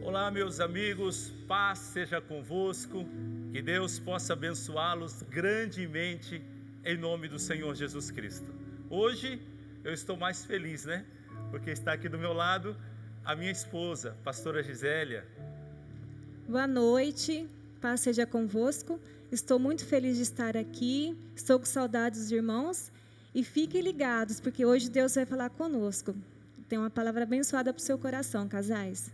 Olá, meus amigos, paz seja convosco, que Deus possa abençoá-los grandemente em nome do Senhor Jesus Cristo. Hoje eu estou mais feliz, Porque está aqui do meu lado a minha esposa, pastora Gisélia. Boa noite, paz seja convosco. Estou muito feliz de estar aqui, estou com saudades dos irmãos e fiquem ligados, porque hoje Deus vai falar conosco. Tem uma palavra abençoada para o seu coração, casais.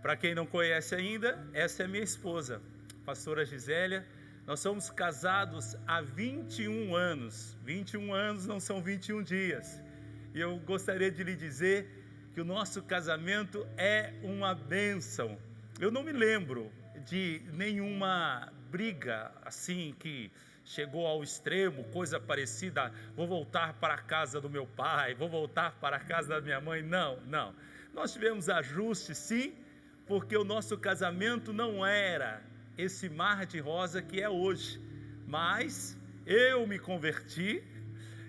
Para quem não conhece ainda, essa é minha esposa, pastora Gisélia. Nós somos casados há 21 anos. 21 anos não são 21 dias. E eu gostaria de lhe dizer que o nosso casamento é uma bênção. Eu não me lembro de nenhuma briga assim que chegou ao extremo, coisa parecida, vou voltar para a casa do meu pai, vou voltar para a casa da minha mãe. Não. Nós tivemos ajustes, sim, porque o nosso casamento não era esse mar de rosa que é hoje. Mas eu me converti,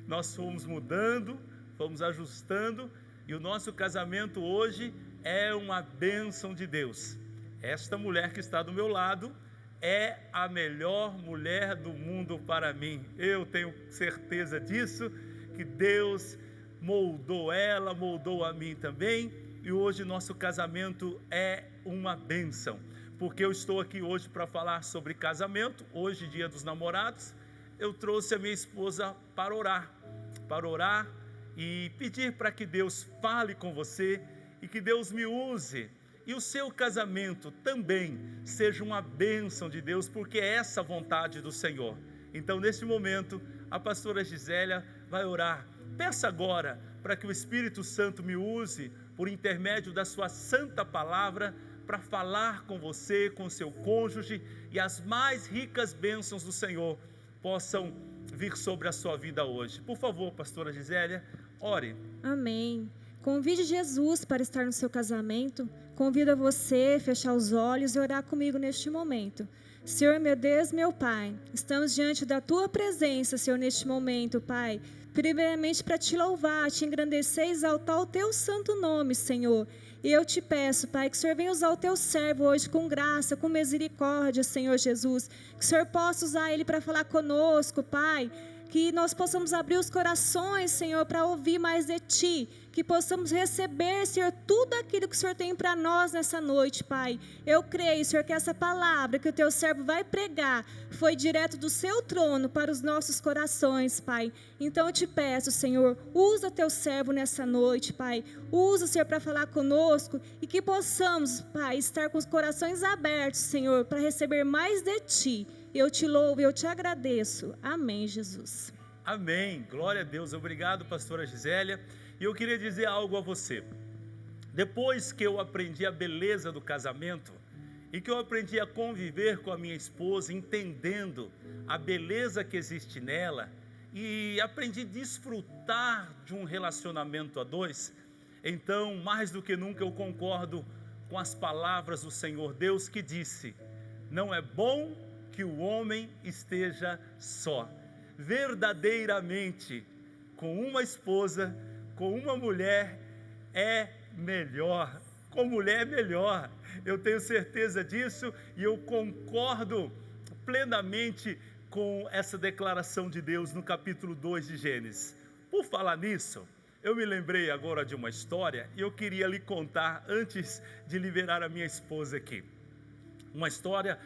nós fomos mudando, fomos ajustando, e o nosso casamento hoje é uma bênção de Deus. Esta mulher que está do meu lado é a melhor mulher do mundo para mim. Eu tenho certeza disso, que Deus moldou ela, moldou a mim também, e hoje nosso casamento é uma bênção, porque eu estou aqui hoje para falar sobre casamento. Hoje, dia dos namorados, eu trouxe a minha esposa para orar e pedir para que Deus fale com você e que Deus me use, e o seu casamento também seja uma bênção de Deus, porque é essa a vontade do Senhor. Então, neste momento, a pastora Gisélia vai orar. Peça agora para que o Espírito Santo me use, por intermédio da sua santa palavra, para falar com você, com seu cônjuge, e as mais ricas bênçãos do Senhor possam vir sobre a sua vida hoje. Por favor, pastora Gisélia, ore. Amém. Convide Jesus para estar no seu casamento. Convido a você a fechar os olhos e orar comigo neste momento. Senhor, meu Deus, meu Pai, estamos diante da Tua presença, Senhor, neste momento, Pai. Primeiramente para Te louvar, Te engrandecer e exaltar o Teu santo nome, Senhor. E eu Te peço, Pai, que o Senhor venha usar o Teu servo hoje com graça, com misericórdia, Senhor Jesus. Que o Senhor possa usar ele para falar conosco, Pai. Que nós possamos abrir os corações, Senhor, para ouvir mais de Ti. Que possamos receber, Senhor, tudo aquilo que o Senhor tem para nós nessa noite, Pai. Eu creio, Senhor, que essa palavra que o Teu servo vai pregar foi direto do Seu trono para os nossos corações, Pai. Então eu Te peço, Senhor, usa Teu servo nessa noite, Pai. Usa, Senhor, para falar conosco e que possamos, Pai, estar com os corações abertos, Senhor, para receber mais de Ti. Eu Te louvo e eu Te agradeço. Amém, Jesus. Amém. Glória a Deus. Obrigado, pastora Gisélia. E eu queria dizer algo a você. Depois que eu aprendi a beleza do casamento e que eu aprendi a conviver com a minha esposa, entendendo a beleza que existe nela, e aprendi a desfrutar de um relacionamento a dois, então, mais do que nunca, eu concordo com as palavras do Senhor Deus, que disse: não é bom que o homem esteja só. Verdadeiramente, com uma esposa, com uma mulher, é melhor. Com mulher é melhor. Eu tenho certeza disso e eu concordo plenamente com essa declaração de Deus no capítulo 2 de Gênesis. Por falar nisso, eu me lembrei agora de uma história e eu queria lhe contar antes de liberar a minha esposa aqui. Uma história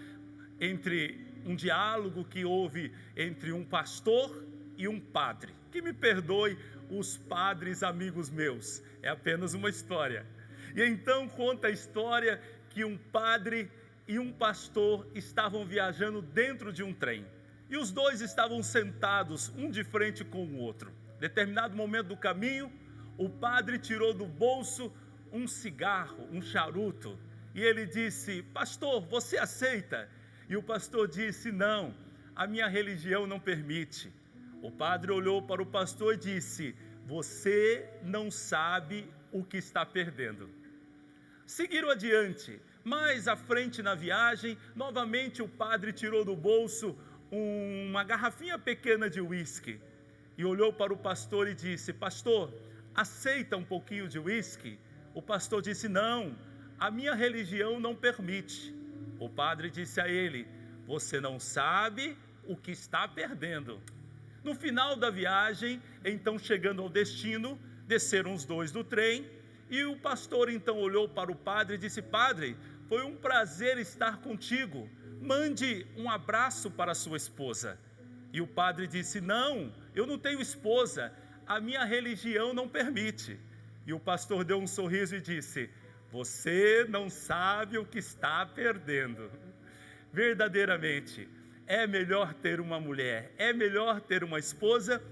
entre um diálogo que houve entre um pastor e um padre. Que me perdoe os padres amigos meus, é apenas uma história. E então conta a história que um padre e um pastor estavam viajando dentro de um trem. E os dois estavam sentados, um de frente com o outro. Em determinado momento do caminho, o padre tirou do bolso um cigarro, um charuto, e ele disse: pastor, você aceita? E o pastor disse: não, a minha religião não permite. O padre olhou para o pastor e disse: você não sabe o que está perdendo. Seguiram adiante. Mais à frente na viagem, novamente o padre tirou do bolso uma garrafinha pequena de uísque e olhou para o pastor e disse: pastor, aceita um pouquinho de uísque? O pastor disse: não, a minha religião não permite. O padre disse a ele: você não sabe o que está perdendo. No final da viagem, então chegando ao destino, desceram os dois do trem, e o pastor então olhou para o padre e disse: padre, foi um prazer estar contigo, mande um abraço para sua esposa. E o padre disse: não, eu não tenho esposa, a minha religião não permite. E o pastor deu um sorriso e disse: você não sabe o que está perdendo. Verdadeiramente, é melhor ter uma mulher, é melhor ter uma esposa,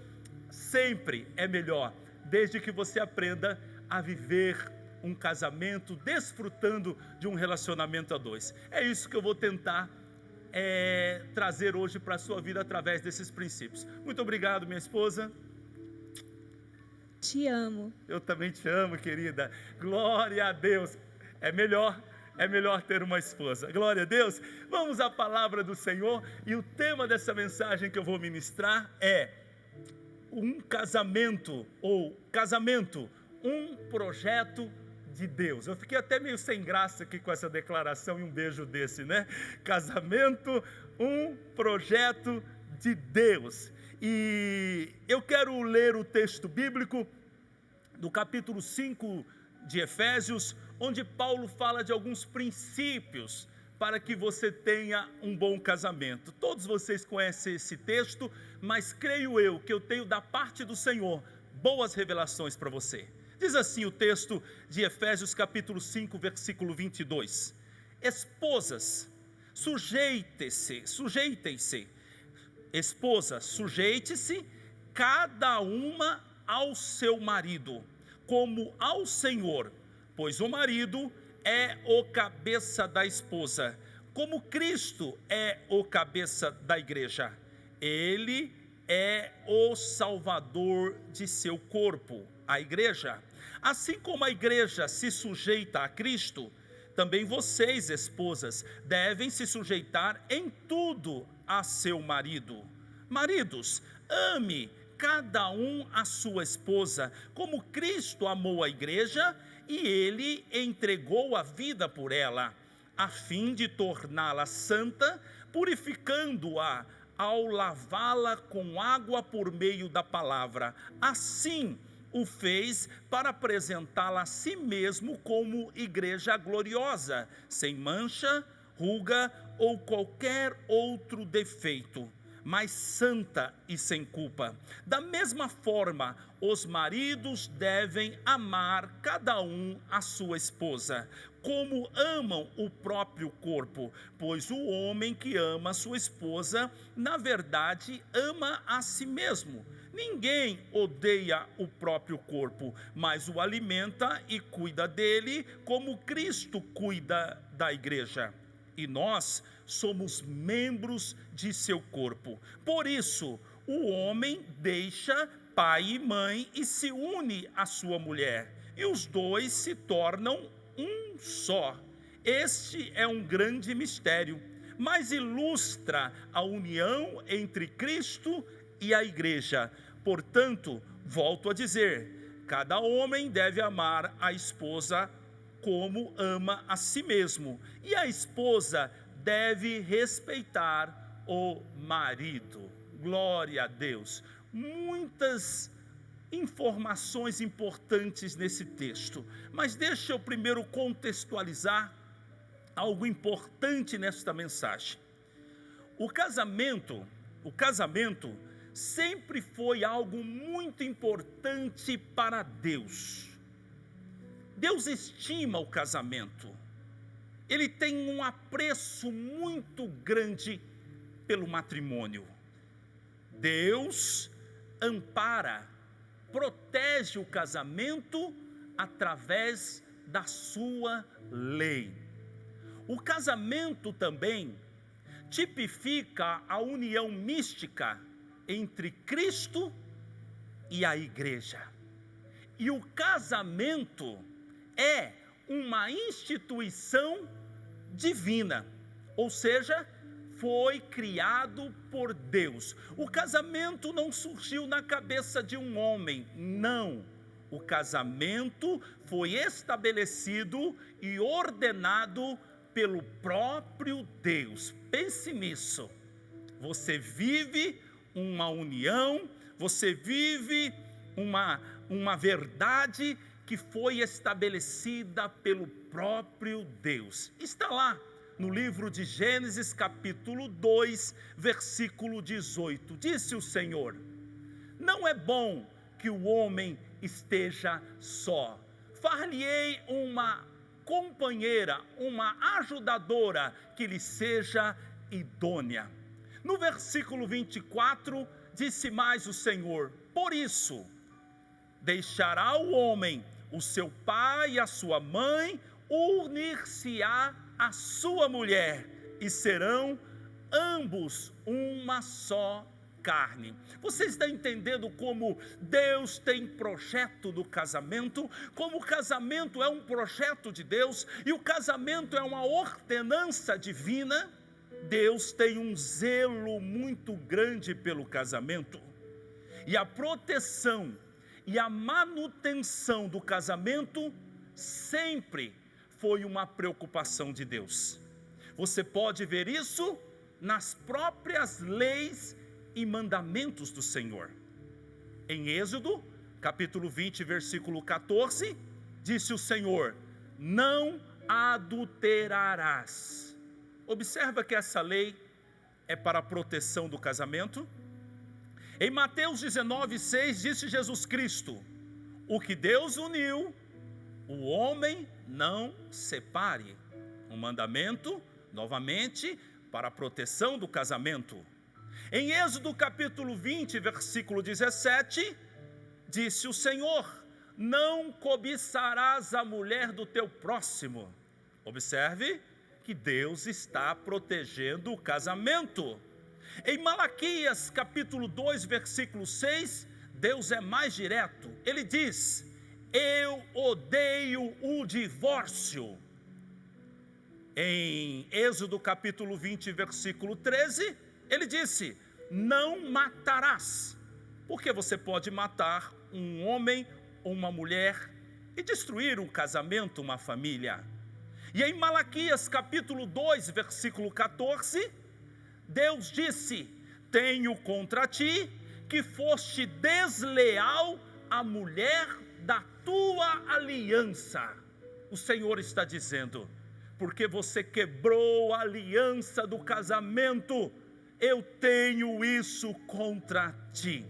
sempre é melhor, desde que você aprenda a viver um casamento, desfrutando de um relacionamento a dois. É isso que eu vou tentar trazer hoje para a sua vida através desses princípios. Muito obrigado, minha esposa. Te amo. Eu também te amo, querida. Glória a Deus. É melhor ter uma esposa. Glória a Deus. Vamos à palavra do Senhor, e o tema dessa mensagem que eu vou ministrar é um casamento, um projeto de Deus. Eu fiquei até meio sem graça aqui com essa declaração e um beijo desse, né? Casamento, um projeto de Deus. E eu quero ler o texto bíblico do capítulo 5 de Efésios, onde Paulo fala de alguns princípios para que você tenha um bom casamento. Todos vocês conhecem esse texto, mas creio eu que eu tenho da parte do Senhor boas revelações para você. Diz assim o texto de Efésios capítulo 5, versículo 22. Esposas, sujeitem-se. Esposa, sujeite-se cada uma ao seu marido, como ao Senhor, pois o marido é o cabeça da esposa, como Cristo é o cabeça da igreja. Ele é o salvador de seu corpo, a igreja. Assim como a igreja se sujeita a Cristo, também vocês, esposas, devem se sujeitar em tudo a seu marido. Maridos, ame cada um a sua esposa, como Cristo amou a igreja e ele entregou a vida por ela, a fim de torná-la santa, purificando-a ao lavá-la com água por meio da palavra. Assim o fez para apresentá-la a si mesmo como igreja gloriosa, sem mancha, ruga ou qualquer outro defeito, mas santa e sem culpa. Da mesma forma, os maridos devem amar cada um a sua esposa, como amam o próprio corpo, pois o homem que ama a sua esposa, na verdade, ama a si mesmo. Ninguém odeia o próprio corpo, mas o alimenta e cuida dele, como Cristo cuida da igreja. E nós somos membros de seu corpo. Por isso, o homem deixa pai e mãe e se une à sua mulher, e os dois se tornam um só. Este é um grande mistério, mas ilustra a união entre Cristo e a igreja. Portanto, volto a dizer, cada homem deve amar a esposa como ama a si mesmo, e a esposa deve respeitar o marido. Glória a Deus. Muitas informações importantes nesse texto, mas deixa eu primeiro contextualizar algo importante nesta mensagem. O casamento sempre foi algo muito importante para Deus. Deus estima o casamento. Ele tem um apreço muito grande pelo matrimônio. Deus ampara, protege o casamento através da sua lei. O casamento também tipifica a união mística entre Cristo e a igreja. E o casamento é uma instituição divina, ou seja, foi criado por Deus. O casamento não surgiu na cabeça de um homem, não. O casamento foi estabelecido e ordenado pelo próprio Deus. Pense nisso. Você vive uma união, você vive uma verdade que foi estabelecida pelo próprio Deus. Está lá no livro de Gênesis, capítulo 2, versículo 18. Disse o Senhor: não é bom que o homem esteja só. Far-lhe-ei uma companheira, uma ajudadora que lhe seja idônea. No versículo 24, disse mais o Senhor: por isso, deixará o homem o seu pai e a sua mãe, unir-se-á a sua mulher, e serão ambos uma só carne. Você está entendendo como Deus tem projeto do casamento? Como o casamento é um projeto de Deus e o casamento é uma ordenança divina? Deus tem um zelo muito grande pelo casamento, e a proteção e a manutenção do casamento sempre foi uma preocupação de Deus. Você pode ver isso nas próprias leis e mandamentos do Senhor. Em Êxodo, capítulo 20, versículo 14, disse o Senhor: não adulterarás. Observa que essa lei é para a proteção do casamento. Em Mateus 19, 6, disse Jesus Cristo: o que Deus uniu, o homem não separe. Um mandamento, novamente, para a proteção do casamento. Em Êxodo capítulo 20, versículo 17, disse o Senhor: não cobiçarás a mulher do teu próximo. Observe que Deus está protegendo o casamento. Em Malaquias capítulo 2, versículo 6, Deus é mais direto. Ele diz: eu odeio o divórcio. Em Êxodo capítulo 20, versículo 13, ele disse: não matarás. Porque você pode matar um homem ou uma mulher e destruir um casamento, uma família. E em Malaquias capítulo 2, versículo 14, Deus disse: tenho contra ti que foste desleal à mulher da tua aliança. O Senhor está dizendo: porque você quebrou a aliança do casamento, eu tenho isso contra ti.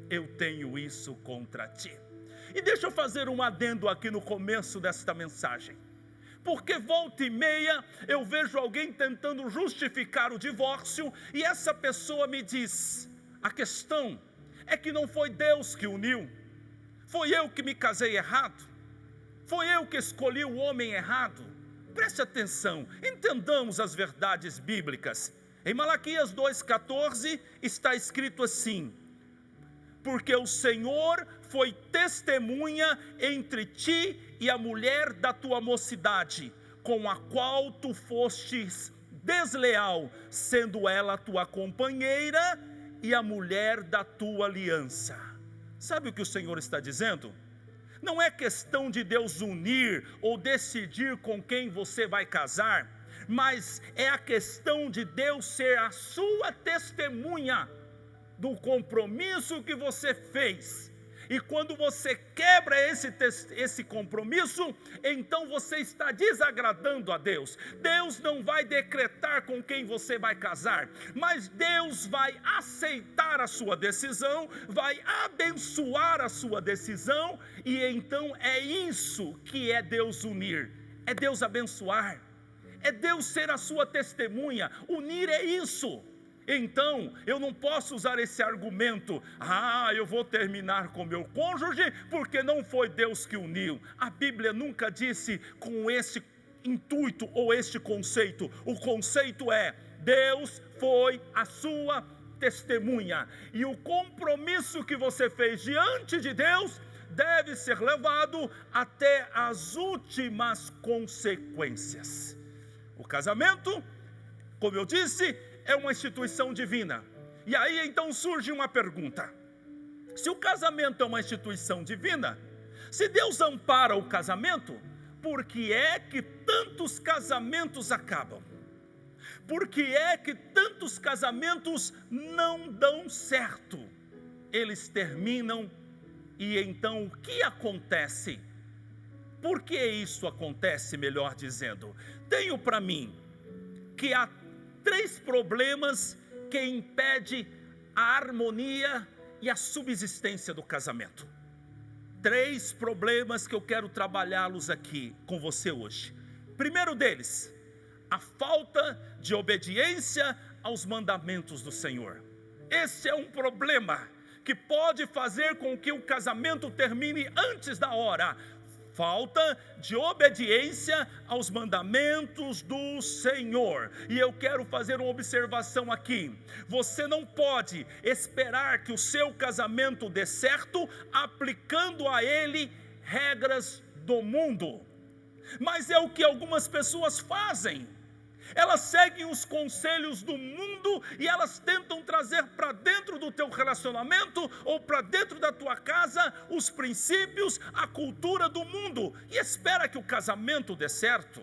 Eu tenho isso contra ti. E deixa eu fazer um adendo aqui no começo desta mensagem. Porque volta e meia eu vejo alguém tentando justificar o divórcio, e essa pessoa me diz: a questão é que não foi Deus que uniu, foi eu que me casei errado, foi eu que escolhi o homem errado. Preste atenção, entendamos as verdades bíblicas. Em Malaquias 2,14 está escrito assim: porque o Senhor foi testemunha entre ti e a mulher da tua mocidade, com a qual tu fostes desleal, sendo ela tua companheira e a mulher da tua aliança. Sabe o que o Senhor está dizendo? Não é questão de Deus unir ou decidir com quem você vai casar, mas é a questão de Deus ser a sua testemunha do compromisso que você fez. E quando você quebra esse compromisso, então você está desagradando a Deus. Deus não vai decretar com quem você vai casar, mas Deus vai aceitar a sua decisão, vai abençoar a sua decisão, e então é isso que é Deus unir, é Deus abençoar, é Deus ser a sua testemunha. Unir é isso. Então, eu não posso usar esse argumento: eu vou terminar com meu cônjuge porque não foi Deus que uniu. A Bíblia nunca disse com esse intuito ou este conceito. O conceito é: Deus foi a sua testemunha, e o compromisso que você fez diante de Deus deve ser levado até as últimas consequências. O casamento, como eu disse, é uma instituição divina. E aí então surge uma pergunta: se o casamento é uma instituição divina, Se Deus ampara o casamento, por que é que tantos casamentos acabam? Por que é que tantos casamentos não dão certo? Eles terminam e então o que acontece? Por que isso acontece, melhor dizendo? Tenho para mim que há 3 problemas que impedem a harmonia e a subsistência do casamento. 3 problemas que eu quero trabalhá-los aqui com você hoje. Primeiro deles, a falta de obediência aos mandamentos do Senhor. Esse é um problema que pode fazer com que o casamento termine antes da hora. Falta de obediência aos mandamentos do Senhor. E eu quero fazer uma observação aqui. Você não pode esperar que o seu casamento dê certo aplicando a ele regras do mundo. Mas é o que algumas pessoas fazem. Elas seguem os conselhos do mundo e elas tentam trazer para dentro do teu relacionamento ou para dentro da tua casa os princípios, a cultura do mundo e espera que o casamento dê certo.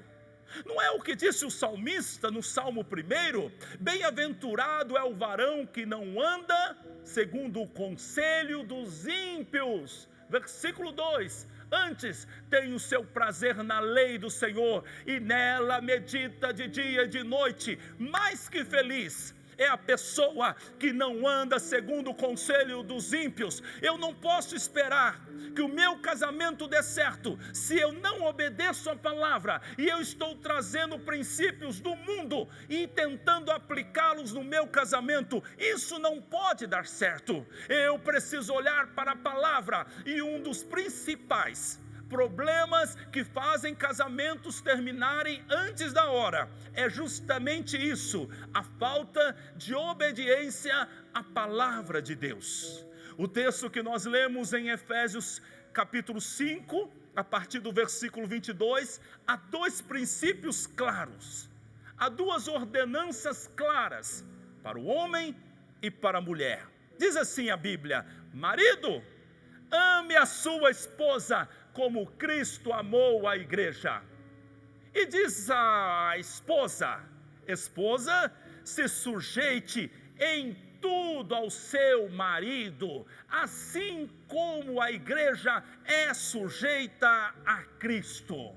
Não é o que disse o salmista no Salmo 1? Bem-aventurado é o varão que não anda segundo o conselho dos ímpios. Versículo 2: antes tem o seu prazer na lei do Senhor, e nela medita de dia e de noite. Mais que feliz é a pessoa que não anda segundo o conselho dos ímpios. Eu não posso esperar que o meu casamento dê certo se eu não obedeço a palavra, e eu estou trazendo princípios do mundo e tentando aplicá-los no meu casamento. Isso não pode dar certo. Eu preciso olhar para a palavra, e um dos principais problemas que fazem casamentos terminarem antes da hora é justamente isso: a falta de obediência à palavra de Deus. O texto que nós lemos em Efésios capítulo 5, a partir do versículo 22, há 2 princípios claros, há 2 ordenanças claras para o homem e para a mulher. Diz assim a Bíblia: marido, ame a sua esposa como Cristo amou a igreja. E diz a esposa: esposa, se sujeite em tudo ao seu marido, assim como a igreja é sujeita a Cristo.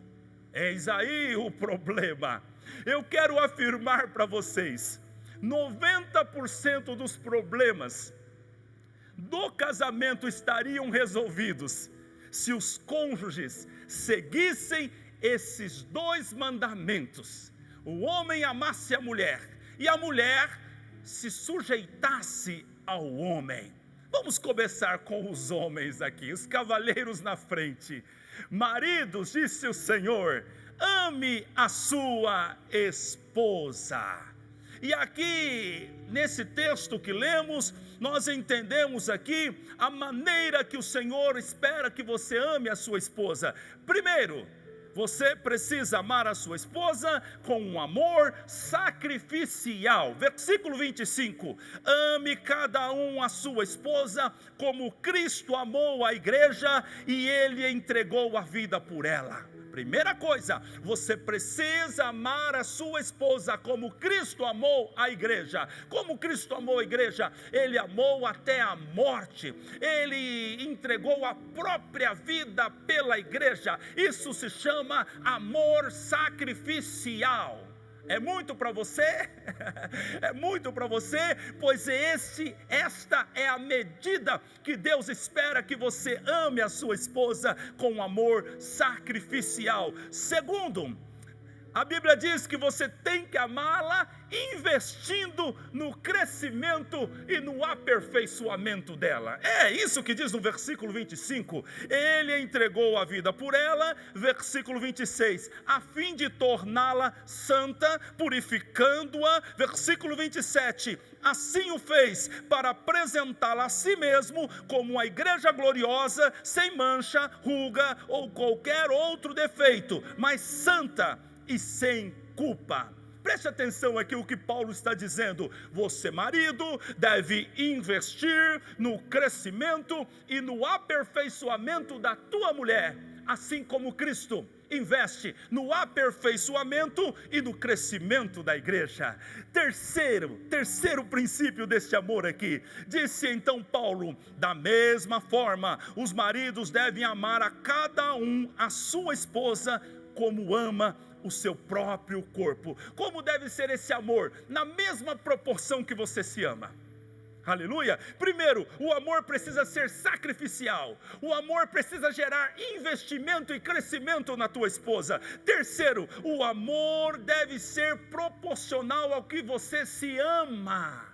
Eis aí o problema. Eu quero afirmar para vocês: 90% dos problemas do casamento estariam resolvidos se os cônjuges seguissem esses 2 mandamentos: o homem amasse a mulher e a mulher se sujeitasse ao homem. Vamos começar com os homens aqui, os cavalheiros na frente. Maridos, disse o Senhor, ame a sua esposa. E aqui, nesse texto que lemos, nós entendemos aqui a maneira que o Senhor espera que você ame a sua esposa. Primeiro, você precisa amar a sua esposa com um amor sacrificial. Versículo 25: ame cada um a sua esposa como Cristo amou a igreja e Ele entregou a vida por ela. Primeira coisa, você precisa amar a sua esposa como Cristo amou a igreja. Como Cristo amou a igreja? Ele amou até a morte. Ele entregou a própria vida pela igreja. Isso se chama amor sacrificial. É muito para você? É muito para você? Pois esta é a medida que Deus espera que você ame a sua esposa com amor sacrificial. Segundo, a Bíblia diz que você tem que amá-la investindo no crescimento e no aperfeiçoamento dela. É isso que diz no versículo 25. Ele entregou a vida por ela. Versículo 26, a fim de torná-la santa, purificando-a. Versículo 27, assim o fez para apresentá-la a si mesmo como uma igreja gloriosa, sem mancha, ruga ou qualquer outro defeito, mas santa e sem culpa. Preste atenção aqui o que Paulo está dizendo. Você, marido, deve investir no crescimento e no aperfeiçoamento da tua mulher, assim como Cristo investe no aperfeiçoamento e no crescimento da igreja. Terceiro princípio deste amor aqui, disse então Paulo: da mesma forma, os maridos devem amar a cada um a sua esposa como ama o seu próprio corpo. Como deve ser esse amor? Na mesma proporção que você se ama. Aleluia. Primeiro, o amor precisa ser sacrificial. O amor precisa gerar investimento e crescimento na tua esposa. Terceiro, o amor deve ser proporcional ao que você se ama.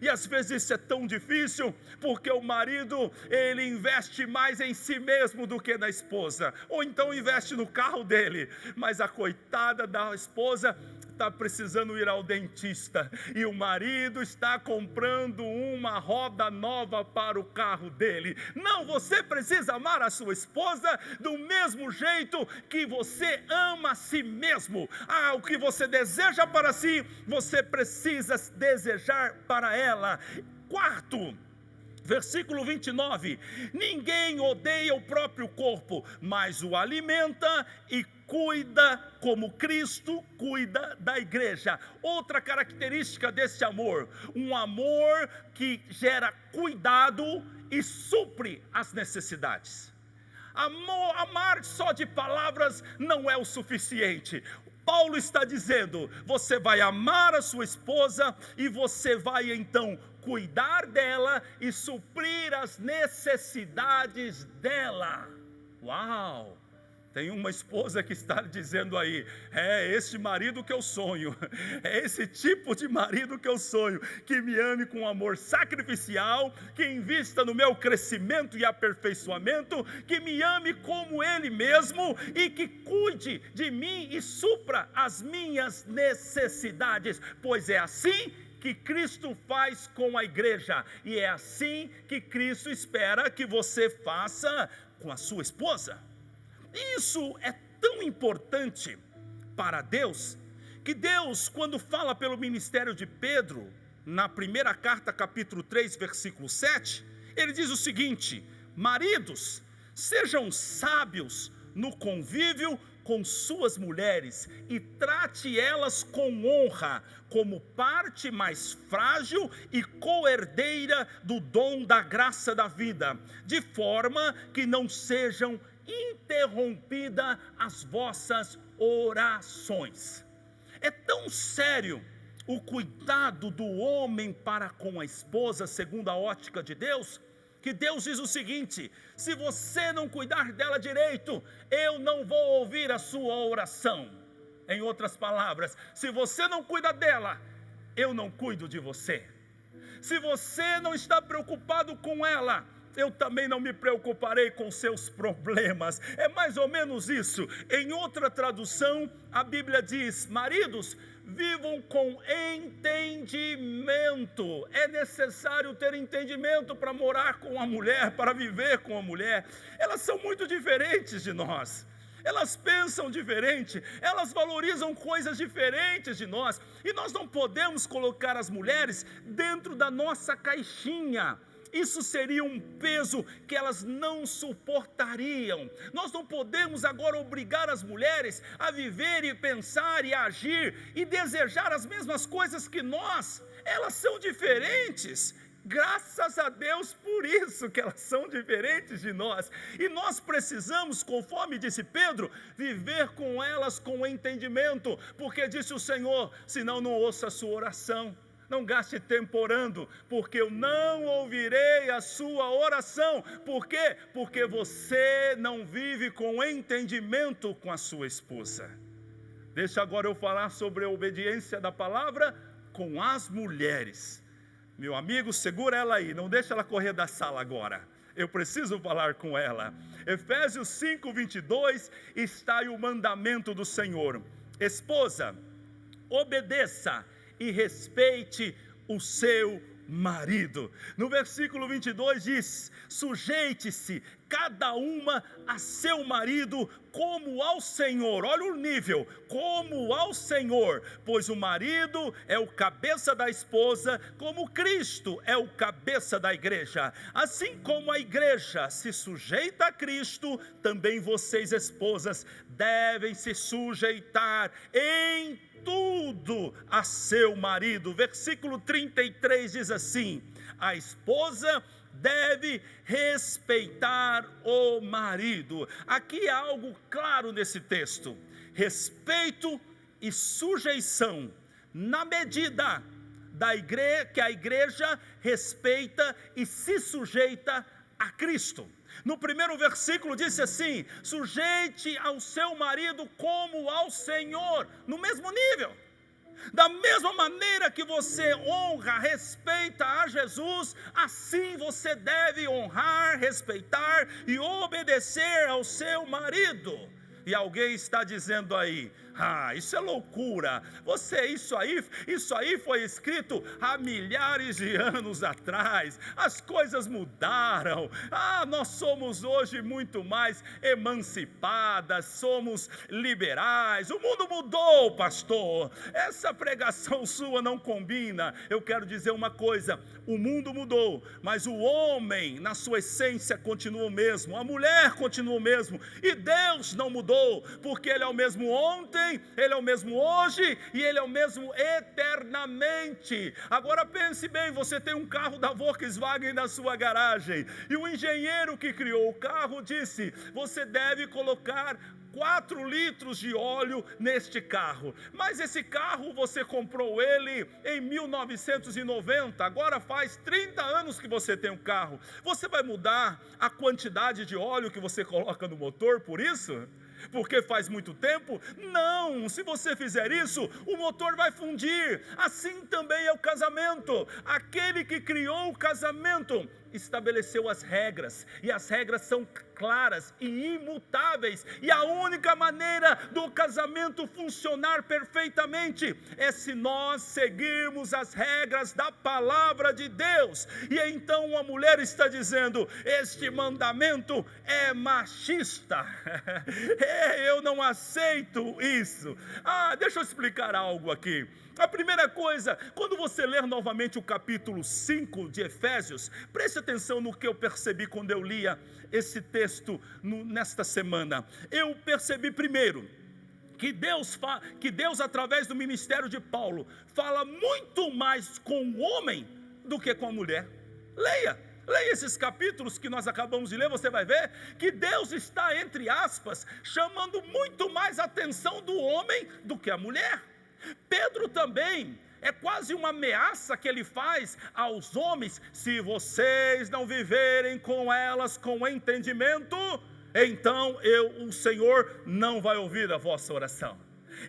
E às vezes isso é tão difícil, porque o marido, ele investe mais em si mesmo do que na esposa, ou então investe no carro dele, mas a coitada da esposa está precisando ir ao dentista, e o marido está comprando uma roda nova para o carro dele. Não, você precisa amar a sua esposa do mesmo jeito que você ama a si mesmo. O que você deseja para si, você precisa desejar para ela. Quarto, versículo 29, ninguém odeia o próprio corpo, mas o alimenta e cuida como Cristo cuida da igreja. Outra característica desse amor, um amor que gera cuidado e supre as necessidades. Amar só de palavras não é o suficiente. Paulo está dizendo: você vai amar a sua esposa e você vai então cuidar dela e suprir as necessidades dela. Uau! Tem uma esposa que está dizendo aí: é esse marido que eu sonho, é esse tipo de marido que eu sonho, que me ame com amor sacrificial, que invista no meu crescimento e aperfeiçoamento, que me ame como Ele mesmo e que cuide de mim e supra as minhas necessidades, pois é assim que Cristo faz com a igreja, e é assim que Cristo espera que você faça com a sua esposa. Isso é tão importante para Deus, que Deus, quando fala pelo ministério de Pedro, na primeira carta, capítulo 3, versículo 7, ele diz o seguinte: maridos, sejam sábios no convívio com suas mulheres e trate elas com honra, como parte mais frágil e co-herdeira do dom da graça da vida, de forma que não sejam interrompidas as vossas orações. É tão sério o cuidado do homem para com a esposa, segundo a ótica de Deus, que Deus diz o seguinte: se você não cuidar dela direito, eu não vou ouvir a sua oração. Em outras palavras, se você não cuida dela, eu não cuido de você. Se você não está preocupado com ela, eu também não me preocuparei com seus problemas. É mais ou menos isso. Em outra tradução, a Bíblia diz: maridos, vivam com entendimento. É necessário ter entendimento para morar com a mulher, para viver com a mulher. Elas são muito diferentes de nós. Elas pensam diferente, elas valorizam coisas diferentes de nós, e nós não podemos colocar as mulheres dentro da nossa caixinha. Isso seria um peso que elas não suportariam. Nós não podemos agora obrigar as mulheres a viver e pensar e agir e desejar as mesmas coisas que nós. Elas são diferentes. Graças a Deus por isso que elas são diferentes de nós. E nós precisamos, conforme disse Pedro, viver com elas com entendimento. Porque disse o Senhor: senão não ouça a sua oração. Não gaste tempo orando, porque eu não ouvirei a sua oração. Por quê? Porque você não vive com entendimento com a sua esposa. Deixa agora eu falar sobre a obediência da palavra com as mulheres. Meu amigo, segura ela aí, não deixa ela correr da sala agora. Eu preciso falar com ela. Efésios 5:22 está aí o mandamento do Senhor: esposa, obedeça e respeite o seu marido. No versículo 22 diz: sujeite-se cada uma a seu marido como ao Senhor. Olha o nível, como ao Senhor, pois o marido é o cabeça da esposa, como Cristo é o cabeça da igreja. Assim como a igreja se sujeita a Cristo, também vocês, esposas, devem se sujeitar em tudo a seu marido. Versículo 33 diz assim: a esposa deve respeitar o marido. Aqui há algo claro nesse texto: respeito e sujeição, na medida que a igreja respeita e se sujeita a Cristo. No primeiro versículo disse assim: sujeite ao seu marido como ao Senhor, no mesmo nível. Da mesma maneira que você honra, respeita a Jesus, assim você deve honrar, respeitar e obedecer ao seu marido. E alguém está dizendo aí: isso é loucura, isso aí foi escrito há milhares de anos atrás, as coisas mudaram, nós somos hoje muito mais emancipadas, somos liberais, o mundo mudou, pastor, essa pregação sua não combina. Eu quero dizer uma coisa: o mundo mudou, mas o homem na sua essência continua o mesmo, a mulher continua o mesmo, e Deus não mudou, porque Ele é o mesmo ontem, Ele é o mesmo hoje e Ele é o mesmo eternamente. Agora pense bem, você tem um carro da Volkswagen na sua garagem, e o engenheiro que criou o carro disse: você deve colocar 4 litros de óleo neste carro, mas esse carro você comprou ele em 1990, agora faz 30 anos que você tem o carro. Você vai mudar a quantidade de óleo que você coloca no motor por isso? Porque faz muito tempo? Não, se você fizer isso, o motor vai fundir. Assim também é o casamento. Aquele que criou o casamento estabeleceu as regras, e as regras são claras e imutáveis, e a única maneira do casamento funcionar perfeitamente é se nós seguirmos as regras da palavra de Deus. E então a mulher está dizendo: este mandamento é machista, eu não aceito isso. Deixa eu explicar algo aqui. A primeira coisa, quando você ler novamente o capítulo 5 de Efésios, preste atenção no que eu percebi quando eu lia esse texto nesta semana. Eu percebi primeiro que Deus, através do ministério de Paulo, fala muito mais com o homem do que com a mulher. Leia esses capítulos que nós acabamos de ler, você vai ver que Deus está, entre aspas, chamando muito mais a atenção do homem do que a mulher. Pedro também, é quase uma ameaça que ele faz aos homens: se vocês não viverem com elas com entendimento, então o Senhor não vai ouvir a vossa oração.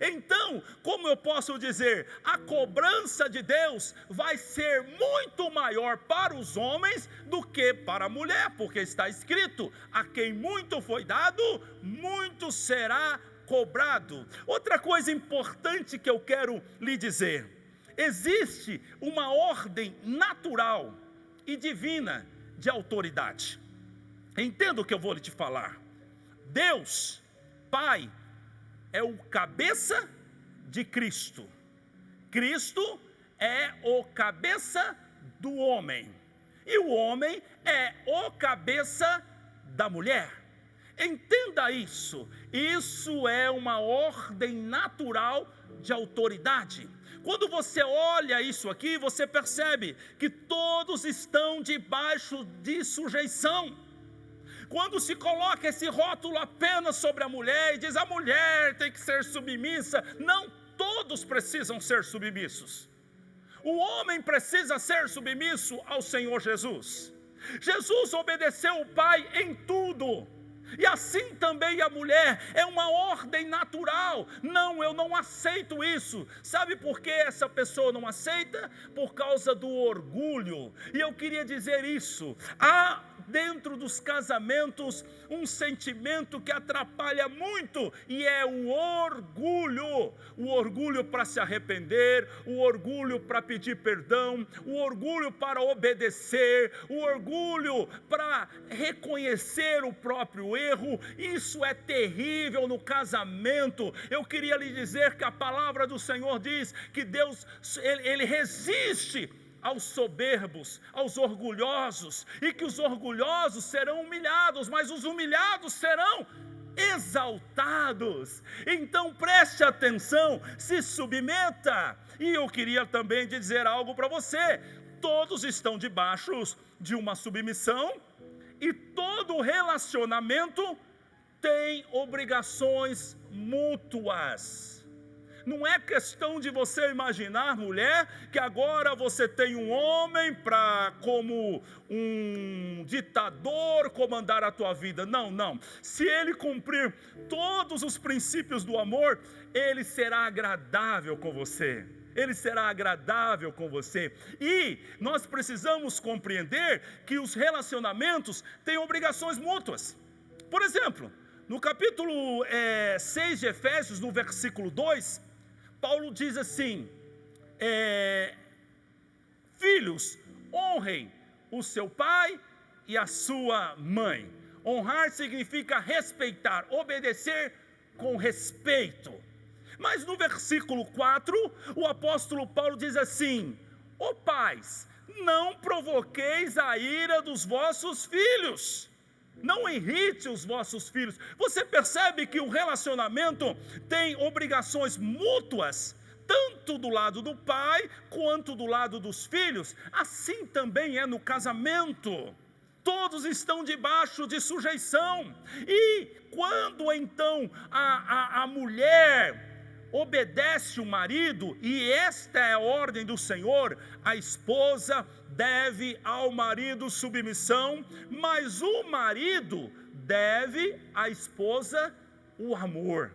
Então, como eu posso dizer, a cobrança de Deus vai ser muito maior para os homens do que para a mulher, porque está escrito: a quem muito foi dado, muito será cobrado. Outra coisa importante que eu quero lhe dizer: existe uma ordem natural e divina de autoridade. Entenda o que eu vou lhe te falar. Deus, Pai, é o cabeça de Cristo. Cristo é o cabeça do homem, e o homem é o cabeça da mulher. Entenda isso. Isso é uma ordem natural de autoridade. Quando você olha isso aqui, você percebe que todos estão debaixo de sujeição. Quando se coloca esse rótulo apenas sobre a mulher e diz: a mulher tem que ser submissa, não, todos precisam ser submissos. O homem precisa ser submisso ao Senhor Jesus. Jesus obedeceu o Pai em tudo. E assim também a mulher, é uma ordem natural. Não, eu não aceito isso. Sabe por que essa pessoa não aceita? Por causa do orgulho. E eu queria dizer isso: dentro dos casamentos um sentimento que atrapalha muito, e é o orgulho. O orgulho para se arrepender, o orgulho para pedir perdão, o orgulho para obedecer, o orgulho para reconhecer o próprio erro. Isso é terrível no casamento. Eu queria lhe dizer que a palavra do Senhor diz que Deus, Ele resiste aos soberbos, aos orgulhosos, e que os orgulhosos serão humilhados, mas os humilhados serão exaltados. Então preste atenção, se submeta. E eu queria também dizer algo para você: todos estão debaixo de uma submissão, e todo relacionamento tem obrigações mútuas. Não é questão de você imaginar, mulher, que agora você tem um homem para, como um ditador, comandar a tua vida. Não, não. Se ele cumprir todos os princípios do amor, ele será agradável com você. Ele será agradável com você. E nós precisamos compreender que os relacionamentos têm obrigações mútuas. Por exemplo, no capítulo 6 de Efésios, no versículo 2, Paulo diz assim: filhos, honrem o seu pai e a sua mãe. Honrar significa respeitar, obedecer com respeito. Mas no versículo 4, o apóstolo Paulo diz assim: ó pais, não provoqueis a ira dos vossos filhos, não irrite os vossos filhos. Você percebe que o relacionamento tem obrigações mútuas, tanto do lado do pai, quanto do lado dos filhos. Assim também é no casamento. Todos estão debaixo de sujeição. E quando então a mulher obedece o marido, e esta é a ordem do Senhor, a esposa deve ao marido submissão, mas o marido deve à esposa o amor.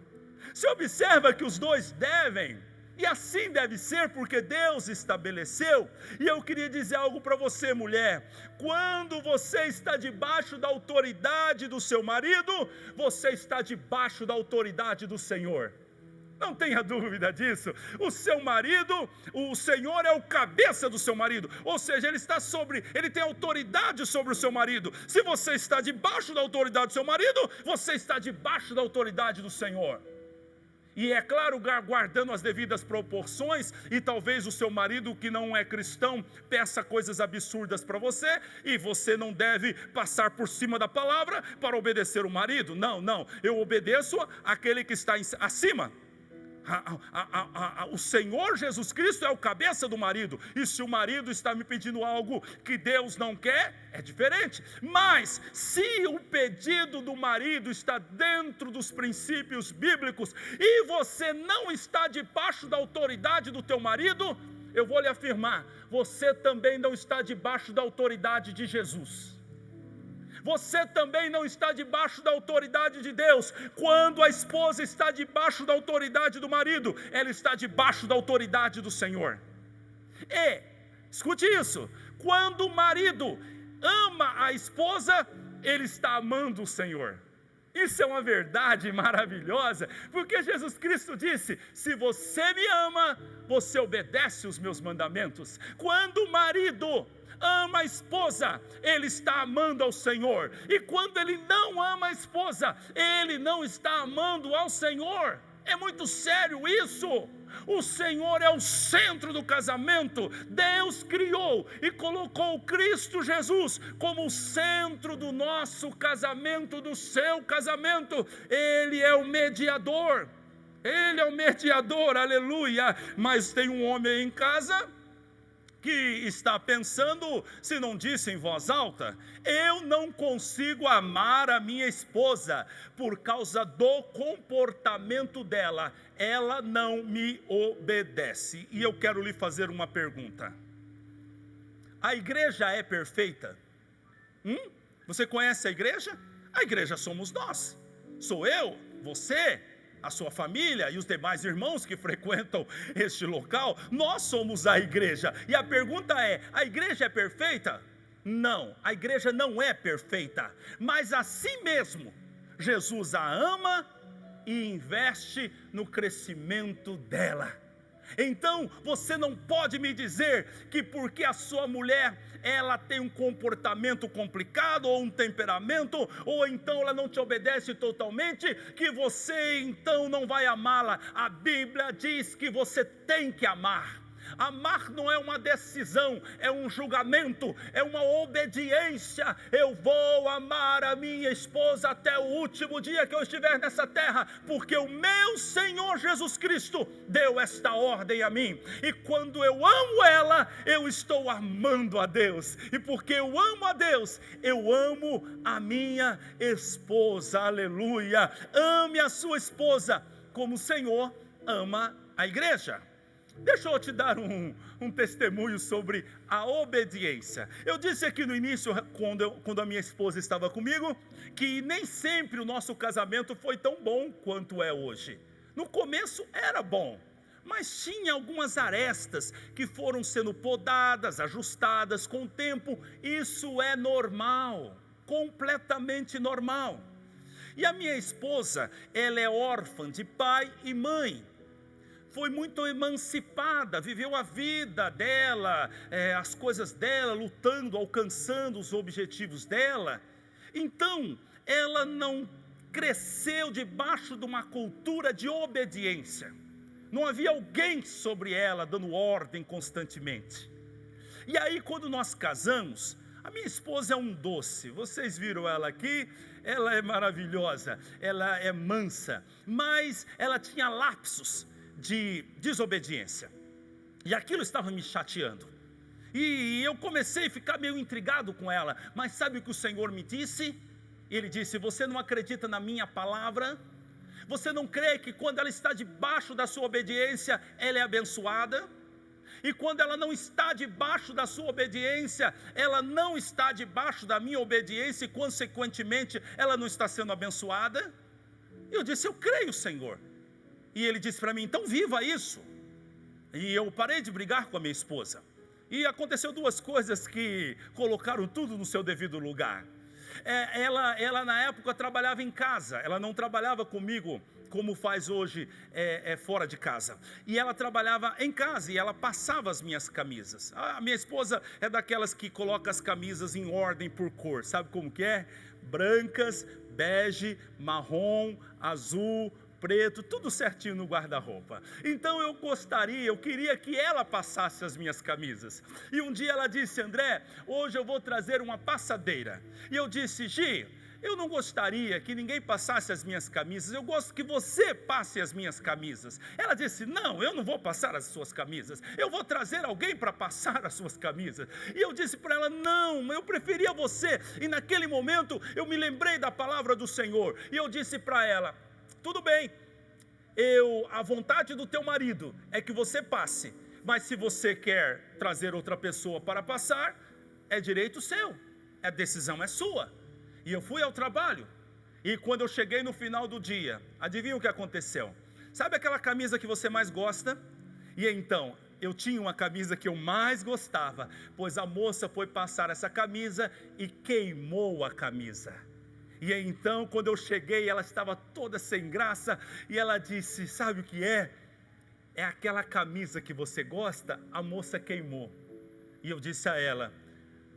Você observa que os dois devem, e assim deve ser porque Deus estabeleceu. E eu queria dizer algo para você, mulher: quando você está debaixo da autoridade do seu marido, você está debaixo da autoridade do Senhor. Não tenha dúvida disso. O seu marido, o Senhor é o cabeça do seu marido, ou seja, ele tem autoridade sobre o seu marido. Se você está debaixo da autoridade do seu marido, você está debaixo da autoridade do Senhor. E é claro, guardando as devidas proporções, e talvez o seu marido que não é cristão peça coisas absurdas para você, e você não deve passar por cima da palavra para obedecer o marido. Não, não, eu obedeço aquele que está acima. O Senhor Jesus Cristo é o cabeça do marido, e se o marido está me pedindo algo que Deus não quer, é diferente. Mas se o pedido do marido está dentro dos princípios bíblicos, e você não está debaixo da autoridade do teu marido, eu vou lhe afirmar, você também não está debaixo da autoridade de Jesus. Você também não está debaixo da autoridade de Deus. Quando a esposa está debaixo da autoridade do marido, ela está debaixo da autoridade do Senhor. E, escute isso, quando o marido ama a esposa, ele está amando o Senhor. Isso é uma verdade maravilhosa, porque Jesus Cristo disse: se você me ama, você obedece os meus mandamentos. Quando o marido ama a esposa, ele está amando ao Senhor. E quando ele não ama a esposa, ele não está amando ao Senhor. É muito sério isso. O Senhor é o centro do casamento. Deus criou e colocou Cristo Jesus como o centro do nosso casamento, do seu casamento. Ele é o mediador. Ele é o mediador, aleluia. Mas tem um homem em casa que está pensando, se não disse em voz alta: eu não consigo amar a minha esposa por causa do comportamento dela, ela não me obedece. E eu quero lhe fazer uma pergunta: a igreja é perfeita? Você conhece a igreja? A igreja somos nós, sou eu, você, a sua família e os demais irmãos que frequentam este local. Nós somos a igreja. E a pergunta é: a igreja é perfeita? Não, a igreja não é perfeita, mas assim mesmo, Jesus a ama e investe no crescimento dela. Então, você não pode me dizer que porque a sua mulher, ela tem um comportamento complicado, ou um temperamento, ou então ela não te obedece totalmente, que você então não vai amá-la. A Bíblia diz que você tem que amar. Amar não é uma decisão, é um julgamento, é uma obediência. Eu vou amar a minha esposa até o último dia que eu estiver nessa terra, porque o meu Senhor Jesus Cristo deu esta ordem a mim. E quando eu amo ela, eu estou amando a Deus. E porque eu amo a Deus, eu amo a minha esposa. Aleluia! Ame a sua esposa como o Senhor ama a igreja. Deixa eu te dar um testemunho sobre a obediência. Eu disse aqui no início, quando a minha esposa estava comigo, que nem sempre o nosso casamento foi tão bom quanto é hoje. No começo era bom, mas tinha algumas arestas que foram sendo podadas, ajustadas com o tempo. Isso é normal, completamente normal. E a minha esposa, ela é órfã de pai e mãe. Foi muito emancipada, viveu a vida dela, as coisas dela, lutando, alcançando os objetivos dela. Então, ela não cresceu debaixo de uma cultura de obediência. Não havia alguém sobre ela dando ordem constantemente. E aí, quando nós casamos, a minha esposa é um doce. Vocês viram ela aqui? Ela é maravilhosa, ela é mansa, mas ela tinha lapsos de desobediência, e aquilo estava me chateando, e eu comecei a ficar meio intrigado com ela. Mas sabe o que o Senhor me disse? Ele disse: você não acredita na minha palavra? Você não crê que quando ela está debaixo da sua obediência, ela é abençoada? E quando ela não está debaixo da sua obediência, ela não está debaixo da minha obediência, e consequentemente ela não está sendo abençoada? E eu disse: eu creio, Senhor. E ele disse para mim: então viva isso. E eu parei de brigar com a minha esposa. E aconteceu duas coisas que colocaram tudo no seu devido lugar. Ela na época trabalhava em casa, ela não trabalhava comigo como faz hoje fora de casa. E ela trabalhava em casa e ela passava as minhas camisas. A minha esposa é daquelas que coloca as camisas em ordem por cor. Sabe como que é? Brancas, bege, marrom, azul, preto, tudo certinho no guarda-roupa. Então eu queria que ela passasse as minhas camisas. E um dia ela disse: André, hoje eu vou trazer uma passadeira. E eu disse: Gi, eu não gostaria que ninguém passasse as minhas camisas, eu gosto que você passe as minhas camisas. Ela disse: não, eu não vou passar as suas camisas, eu vou trazer alguém para passar as suas camisas. E eu disse para ela: não, eu preferia você. E naquele momento eu me lembrei da palavra do Senhor, e eu disse para ela: tudo bem, a vontade do teu marido é que você passe, mas se você quer trazer outra pessoa para passar, é direito seu, a decisão é sua. E eu fui ao trabalho, e quando eu cheguei no final do dia, adivinha o que aconteceu? Sabe aquela camisa que você mais gosta? E então, eu tinha uma camisa que eu mais gostava, pois a moça foi passar essa camisa e queimou a camisa. E então, quando eu cheguei, ela estava toda sem graça, e ela disse: sabe o que é? É aquela camisa que você gosta, a moça queimou. E eu disse a ela: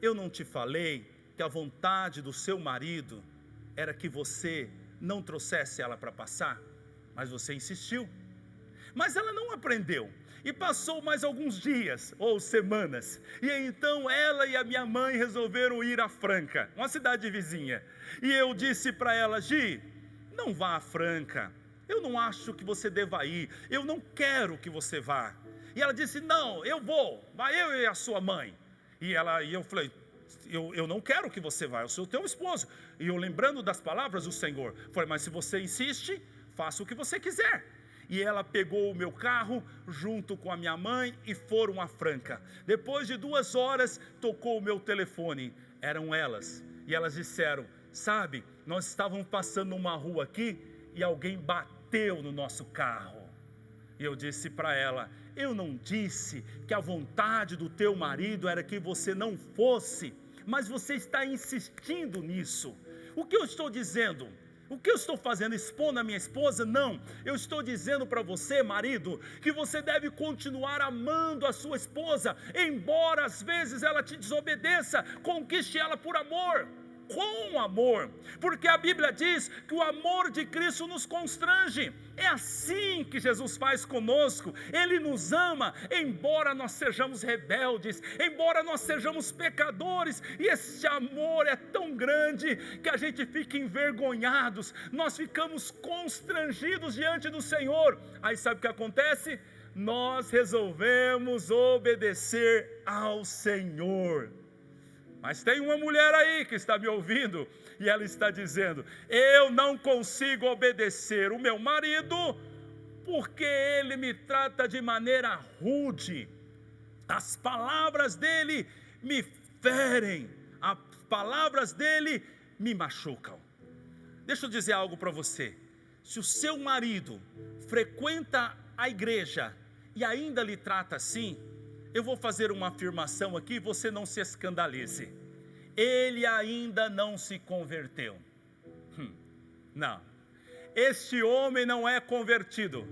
eu não te falei que a vontade do seu marido era que você não trouxesse ela para passar? Mas você insistiu. Mas ela não aprendeu. E passou mais alguns dias ou semanas, e então ela e a minha mãe resolveram ir a Franca, uma cidade vizinha. E eu disse para ela: Gi, não vá a Franca, eu não acho que você deva ir, eu não quero que você vá. E ela disse: não, eu vou, vai eu e a sua mãe. E eu falei: eu não quero que você vá, eu sou teu esposo. E eu, lembrando das palavras do Senhor, falei: mas se você insiste, faça o que você quiser. E ela pegou o meu carro junto com a minha mãe e foram a Franca. Depois de 2 horas, tocou o meu telefone. Eram elas. E elas disseram: sabe, nós estávamos passando numa rua aqui e alguém bateu no nosso carro. E eu disse para ela: eu não disse que a vontade do teu marido era que você não fosse, mas você está insistindo nisso. O que eu estou dizendo? O que eu estou fazendo? Expondo a minha esposa? Não, eu estou dizendo para você, marido, que você deve continuar amando a sua esposa, embora às vezes ela te desobedeça, conquiste ela por amor, com amor, porque a Bíblia diz que o amor de Cristo nos constrange. É assim que Jesus faz conosco. Ele nos ama, embora nós sejamos rebeldes, embora nós sejamos pecadores, e esse amor é tão grande que a gente fica envergonhados, nós ficamos constrangidos diante do Senhor. Aí sabe o que acontece? Nós resolvemos obedecer ao Senhor. Mas tem uma mulher aí que está me ouvindo, e ela está dizendo: eu não consigo obedecer o meu marido, porque ele me trata de maneira rude, as palavras dele me ferem, as palavras dele me machucam. Deixa eu dizer algo para você: se o seu marido frequenta a igreja e ainda lhe trata assim, eu vou fazer uma afirmação aqui, você não se escandalize. Ele ainda não se converteu. Não. Este homem não é convertido.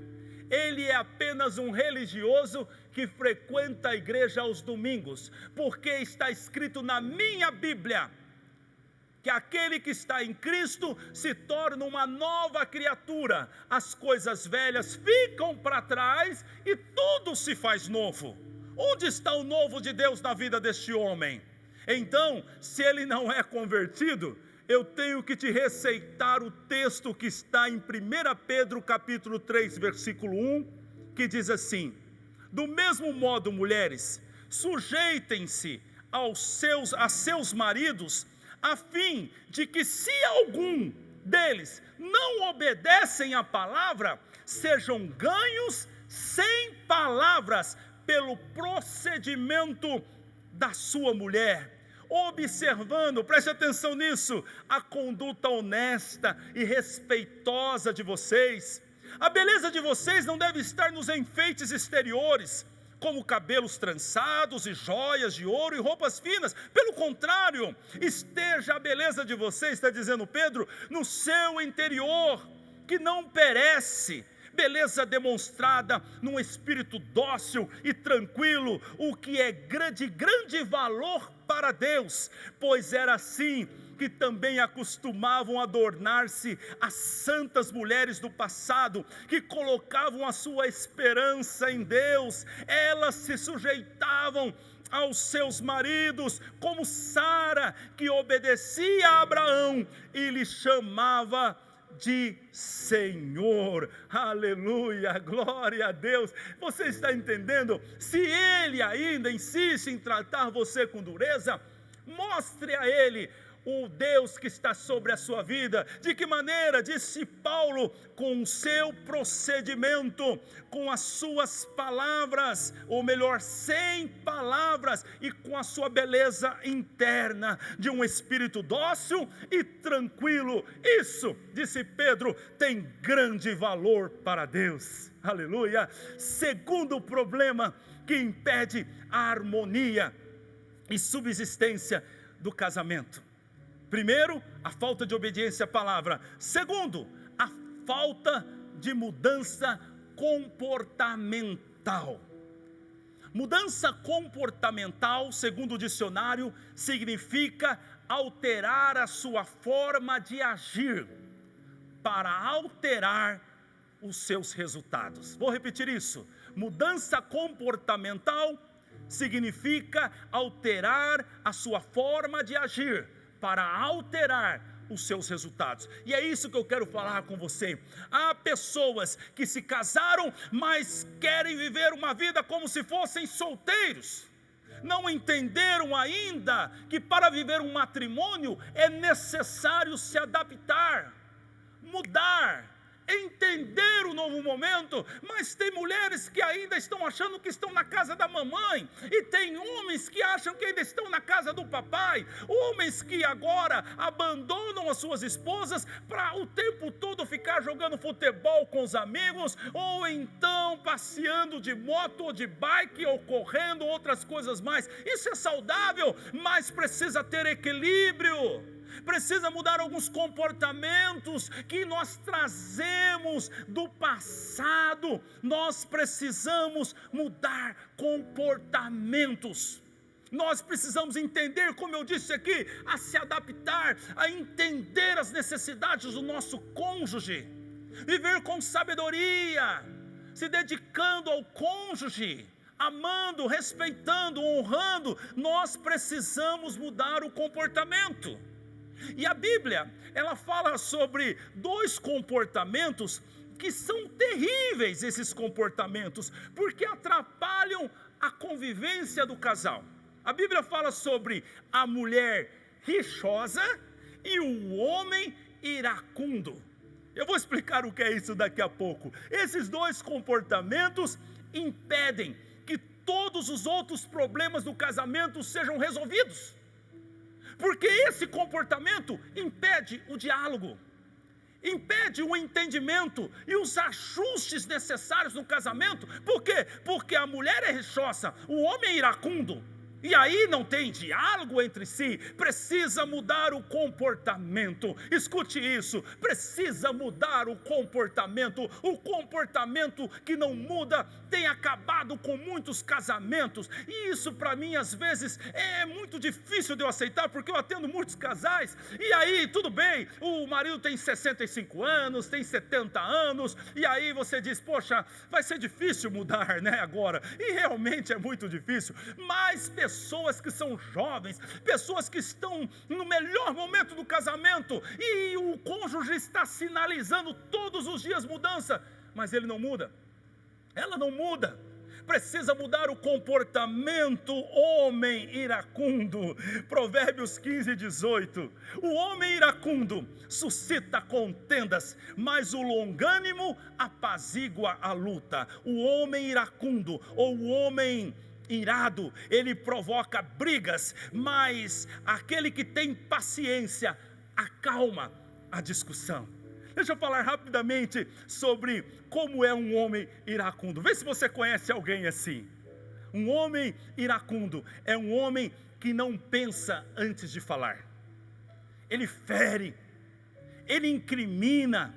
Ele é apenas um religioso que frequenta a igreja aos domingos, porque está escrito na minha Bíblia que aquele que está em Cristo se torna uma nova criatura. As coisas velhas ficam para trás e tudo se faz novo. Onde está o novo de Deus na vida deste homem? Então, se ele não é convertido, eu tenho que te receitar o texto que está em 1 Pedro capítulo 3, versículo 1, que diz assim: do mesmo modo, mulheres, sujeitem-se a seus maridos, a fim de que, se algum deles não obedecem à palavra, sejam ganhos sem palavras pelo procedimento da sua mulher, observando, preste atenção nisso, a conduta honesta e respeitosa de vocês. A beleza de vocês não deve estar nos enfeites exteriores, como cabelos trançados e joias de ouro e roupas finas. Pelo contrário, esteja a beleza de vocês, está dizendo Pedro, no seu interior, que não perece. Beleza demonstrada num espírito dócil e tranquilo, o que é de grande valor para Deus, pois era assim que também acostumavam adornar-se as santas mulheres do passado, que colocavam a sua esperança em Deus. Elas se sujeitavam aos seus maridos, como Sara, que obedecia a Abraão e lhe chamava de Senhor. Aleluia, glória a Deus. Você está entendendo? Se ele ainda insiste em tratar você com dureza, mostre a ele o Deus que está sobre a sua vida. De que maneira? Disse Paulo: com o seu procedimento, com as suas palavras, ou melhor, sem palavras, e com a sua beleza interna, de um espírito dócil e tranquilo. Isso, disse Pedro, tem grande valor para Deus. Aleluia. Segundo problema que impede a harmonia e subsistência do casamento: primeiro, a falta de obediência à palavra. Segundo, a falta de mudança comportamental. Mudança comportamental, segundo o dicionário, significa alterar a sua forma de agir para alterar os seus resultados. Vou repetir isso. Mudança comportamental significa alterar a sua forma de agir para alterar os seus resultados. E é isso que eu quero falar com você. Há pessoas que se casaram, mas querem viver uma vida como se fossem solteiros. Não entenderam ainda que para viver um matrimônio é necessário se adaptar, mudar, entender o novo momento, mas tem mulheres que ainda estão achando que estão na casa da mamãe, e tem homens que acham que ainda estão na casa do papai, homens que agora abandonam as suas esposas para o tempo todo ficar jogando futebol com os amigos, ou então passeando de moto ou de bike, ou correndo, outras coisas mais. Isso é saudável, mas precisa ter equilíbrio. Precisa mudar alguns comportamentos que nós trazemos do passado. Nós precisamos mudar comportamentos. Nós precisamos entender, como eu disse aqui, a se adaptar, a entender as necessidades do nosso cônjuge, viver com sabedoria, se dedicando ao cônjuge, amando, respeitando, honrando. Nós precisamos mudar o comportamento. E a Bíblia, ela fala sobre 2 comportamentos que são terríveis, esses comportamentos, porque atrapalham a convivência do casal. A Bíblia fala sobre a mulher rixosa e o homem iracundo. Eu vou explicar o que é isso daqui a pouco. Esses 2 comportamentos impedem que todos os outros problemas do casamento sejam resolvidos. Porque esse comportamento impede o diálogo, impede o entendimento e os ajustes necessários no casamento. Por quê? Porque a mulher é rixosa, o homem é iracundo, e aí não tem diálogo entre si. Precisa mudar o comportamento. Escute isso, precisa mudar o comportamento. O comportamento que não muda tem acabado com muitos casamentos, e isso para mim às vezes é muito difícil de eu aceitar, porque eu atendo muitos casais, e aí tudo bem, o marido tem 65 anos, tem 70 anos, e aí você diz, poxa, vai ser difícil mudar, né, agora, e realmente é muito difícil, mas pessoas que são jovens, pessoas que estão no melhor momento do casamento, e o cônjuge está sinalizando todos os dias mudança, mas ele não muda, ela não muda. Precisa mudar o comportamento, homem iracundo. Provérbios 15:18. O homem iracundo suscita contendas, mas o longânimo apazigua a luta. O homem iracundo, ou o homem irado, ele provoca brigas, mas aquele que tem paciência acalma a discussão. Deixa eu falar rapidamente sobre como é um homem iracundo. Vê se você conhece alguém assim. Um homem iracundo é um homem que não pensa antes de falar. Ele fere, ele incrimina,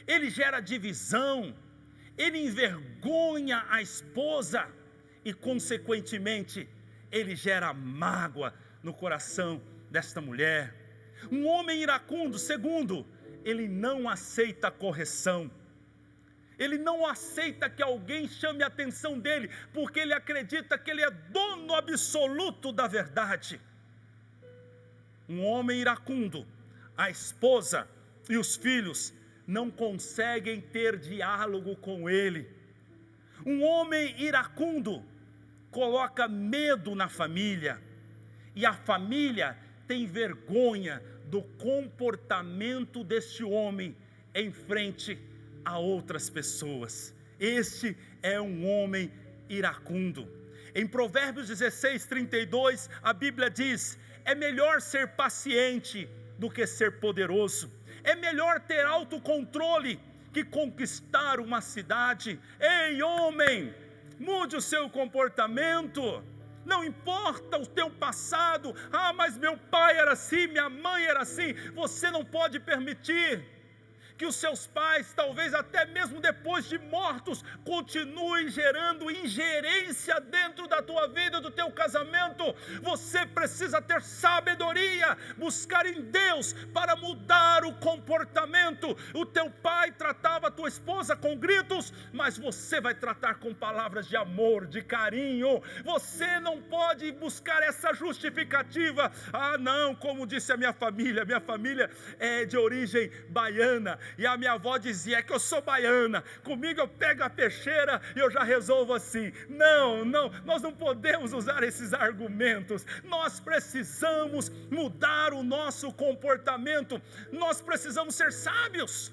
ele gera divisão, ele envergonha a esposa e, consequentemente, ele gera mágoa no coração desta mulher. Um homem iracundo, segundo, ele não aceita correção, ele não aceita que alguém chame a atenção dele, porque ele acredita que ele é dono absoluto da verdade. Um homem iracundo, a esposa e os filhos não conseguem ter diálogo com ele. Um homem iracundo coloca medo na família, e a família tem vergonha do comportamento deste homem em frente a outras pessoas. Este é um homem iracundo. Em Provérbios 16:32, a Bíblia diz: é melhor ser paciente do que ser poderoso, é melhor ter autocontrole que conquistar uma cidade. Ei, homem, mude o seu comportamento. Não importa o teu passado, mas meu pai era assim, minha mãe era assim. Você não pode permitir que os seus pais, talvez até mesmo depois de mortos, continuem gerando ingerência dentro da tua vida, do teu casamento. Você precisa ter sabedoria, buscar em Deus para mudar o comportamento. O teu pai tratava a tua esposa com gritos, mas você vai tratar com palavras de amor, de carinho. Você não pode buscar essa justificativa. Não, como disse a minha família é de origem baiana, e a minha avó dizia que eu sou baiana, comigo eu pego a peixeira e eu já resolvo assim. Não, nós não podemos usar esses argumentos. Nós precisamos mudar o nosso comportamento, nós precisamos ser sábios.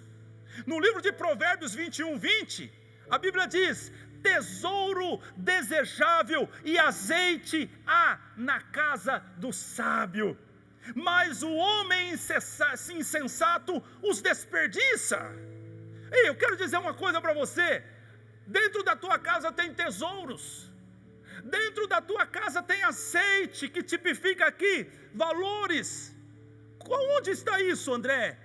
No livro de Provérbios 21:20, a Bíblia diz: tesouro desejável e azeite há na casa do sábio, mas o homem insensato os desperdiça. Ei, eu quero dizer uma coisa para você: dentro da tua casa tem tesouros, dentro da tua casa tem azeite, que tipifica aqui valores. Onde está isso, André?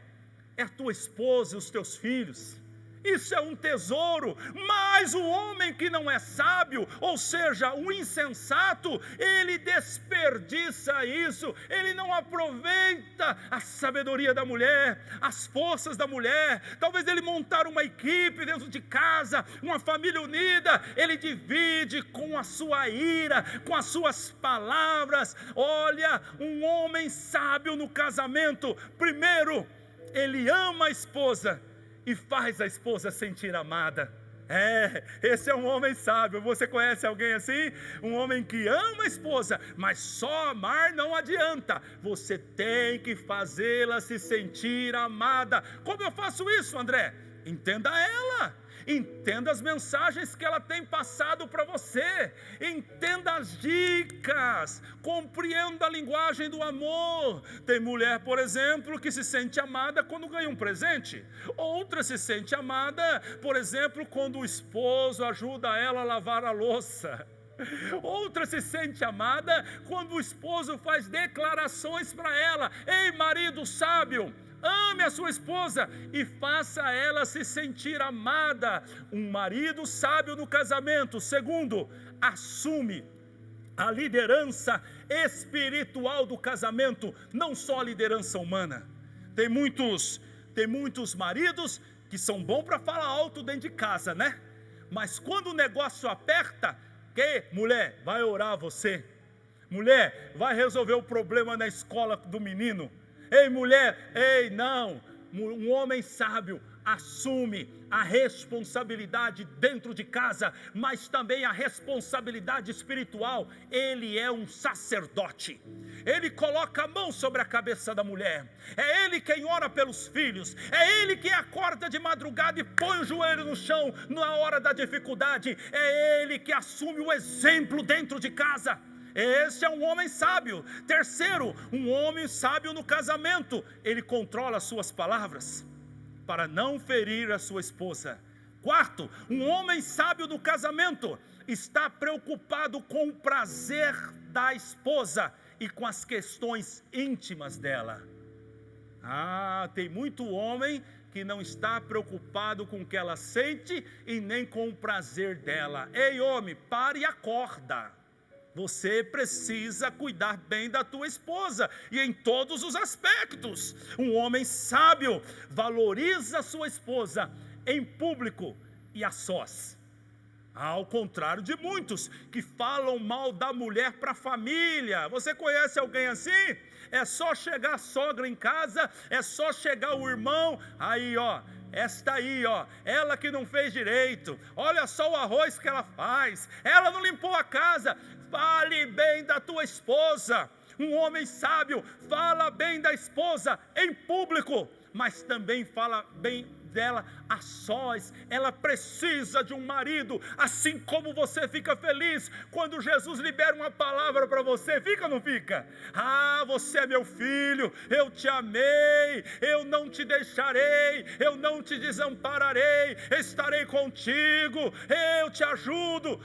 É a tua esposa e os teus filhos. Isso é um tesouro. Mas o homem que não é sábio, ou seja, o insensato, ele desperdiça isso, ele não aproveita a sabedoria da mulher, as forças da mulher. Talvez ele montar uma equipe dentro de casa, uma família unida, ele divide com a sua ira, com as suas palavras. Olha, um homem sábio no casamento, primeiro, ele ama a esposa e faz a esposa sentir amada. Esse é um homem sábio. Você conhece alguém assim? Um homem que ama a esposa, mas só amar não adianta. Você tem que fazê-la se sentir amada. Como eu faço isso, André? Entenda ela. Entenda as mensagens que ela tem passado para você. Entenda as dicas. Compreenda a linguagem do amor. Tem mulher, por exemplo, que se sente amada quando ganha um presente. Outra se sente amada, por exemplo, quando o esposo ajuda ela a lavar a louça. Outra se sente amada quando o esposo faz declarações para ela. Ei, marido sábio, ame a sua esposa e faça ela se sentir amada. Um marido sábio no casamento. Segundo, assume a liderança espiritual do casamento, não só a liderança humana. Tem muitos maridos que são bons para falar alto dentro de casa, né? Mas quando o negócio aperta, mulher, vai orar você. Mulher, vai resolver o problema na escola do menino. Ei, mulher, não. Um homem sábio assume a responsabilidade dentro de casa, mas também a responsabilidade espiritual. Ele é um sacerdote. Ele coloca a mão sobre a cabeça da mulher. É ele quem ora pelos filhos. É ele que acorda de madrugada e põe o joelho no chão na hora da dificuldade. É ele que assume o exemplo dentro de casa. Esse é um homem sábio. Terceiro, um homem sábio no casamento. Ele controla as suas palavras para não ferir a sua esposa. Quarto, um homem sábio no casamento está preocupado com o prazer da esposa e com as questões íntimas dela. Tem muito homem que não está preocupado com o que ela sente e nem com o prazer dela. Ei, homem, pare e acorda. Você precisa cuidar bem da tua esposa, e em todos os aspectos. Um homem sábio valoriza a sua esposa em público e a sós. Ao contrário de muitos que falam mal da mulher para a família. Você conhece alguém assim? É só chegar a sogra em casa, é só chegar o irmão, esta aí, ela que não fez direito, olha só o arroz que ela faz, ela não limpou a casa. Fale bem da tua esposa. Um homem sábio fala bem da esposa em público, mas também fala bem dela a sós. Ela precisa de um marido, assim como você fica feliz quando Jesus libera uma palavra para você. Fica ou não fica? Você é meu filho, eu te amei, eu não te deixarei, eu não te desampararei, estarei contigo, eu te ajudo.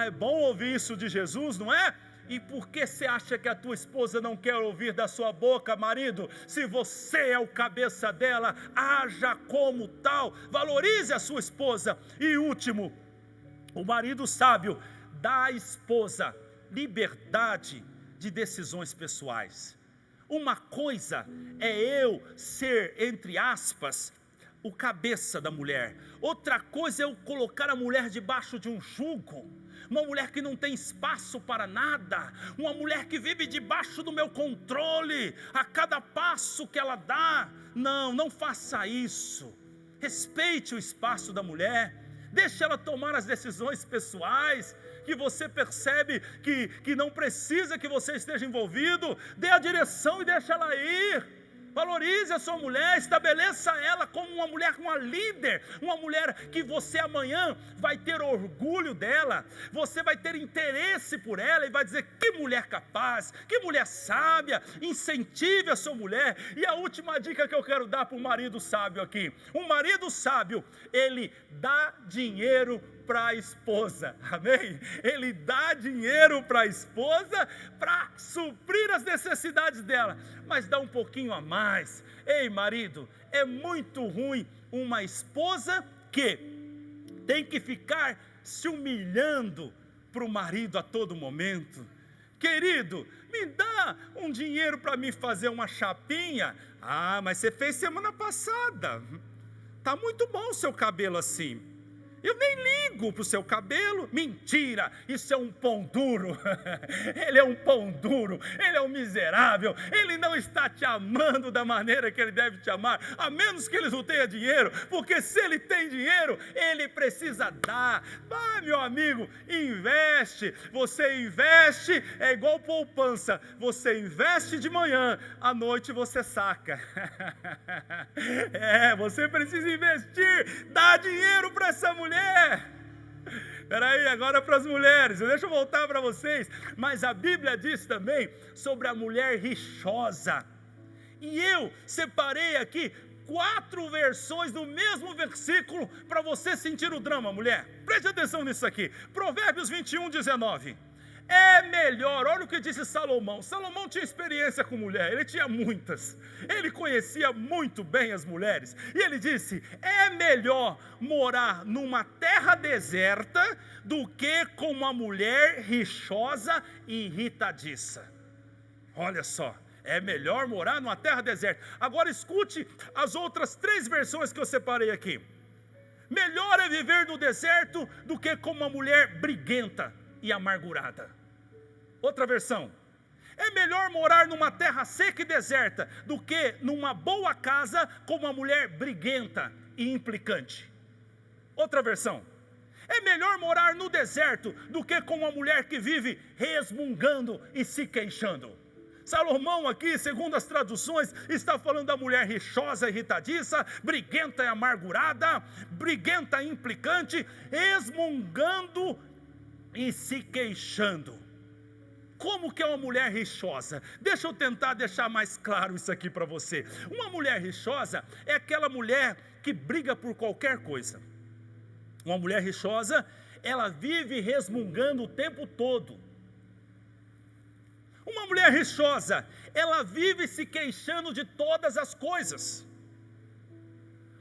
É bom ouvir isso de Jesus, não é? E por que você acha que a tua esposa não quer ouvir da sua boca, marido? Se você é o cabeça dela, haja como tal, valorize a sua esposa. E último, o marido sábio dá à esposa liberdade de decisões pessoais. Uma coisa é eu ser, entre aspas, o cabeça da mulher. Outra coisa é eu colocar a mulher debaixo de um jugo. Uma mulher que não tem espaço para nada. Uma mulher que vive debaixo do meu controle a cada passo que ela dá. Não faça isso. Respeite o espaço da mulher. Deixe ela tomar as decisões pessoais que você percebe que não precisa que você esteja envolvido. Dê a direção e deixe ela ir. Valorize a sua mulher, estabeleça ela como uma mulher, uma líder, uma mulher que você amanhã vai ter orgulho dela, você vai ter interesse por ela e vai dizer: que mulher capaz, que mulher sábia. Incentive a sua mulher. E a última dica que eu quero dar para o marido sábio aqui: um marido sábio, ele dá dinheiro para a esposa, amém? Ele dá dinheiro para a esposa para suprir as necessidades dela, mas dá um pouquinho a mais. Ei, marido, é muito ruim uma esposa que tem que ficar se humilhando para o marido a todo momento. Querido, me dá um dinheiro para mim fazer uma chapinha. Ah, mas você fez semana passada, tá muito bom o seu cabelo assim. Eu nem ligo para o seu cabelo. Mentira, isso é um pão duro. Ele é um pão duro, ele é um miserável. Ele não está te amando da maneira que ele deve te amar, a menos que ele não tenha dinheiro, porque se ele tem dinheiro, ele precisa dar. Ah, meu amigo, investe. Você investe, é igual poupança. Você investe de manhã, à noite você saca. Você precisa investir, dar dinheiro para essa mulher. Peraí, agora para as mulheres, deixa eu voltar para vocês. Mas a Bíblia diz também sobre a mulher rixosa. E eu separei aqui 4 versões do mesmo versículo para você sentir o drama, mulher. Preste atenção nisso aqui. Provérbios 21:19. É melhor, olha o que disse Salomão. Salomão tinha experiência com mulher, ele tinha muitas. Ele conhecia muito bem as mulheres. E ele disse: é melhor morar numa terra deserta do que com uma mulher rixosa e irritadiça. Olha só, é melhor morar numa terra deserta. Agora escute as outras 3 versões que eu separei aqui. Melhor é viver no deserto do que com uma mulher briguenta e amargurada. Outra versão: é melhor morar numa terra seca e deserta do que numa boa casa com uma mulher briguenta e implicante. Outra versão: é melhor morar no deserto do que com uma mulher que vive resmungando e se queixando. Salomão aqui, segundo as traduções, está falando da mulher rixosa, irritadiça, briguenta e amargurada, briguenta e implicante, resmungando e se queixando. Como que é uma mulher rixosa? Deixa eu tentar deixar mais claro isso aqui para você. Uma mulher rixosa é aquela mulher que briga por qualquer coisa. Uma mulher rixosa, ela vive resmungando o tempo todo. Uma mulher rixosa, ela vive se queixando de todas as coisas.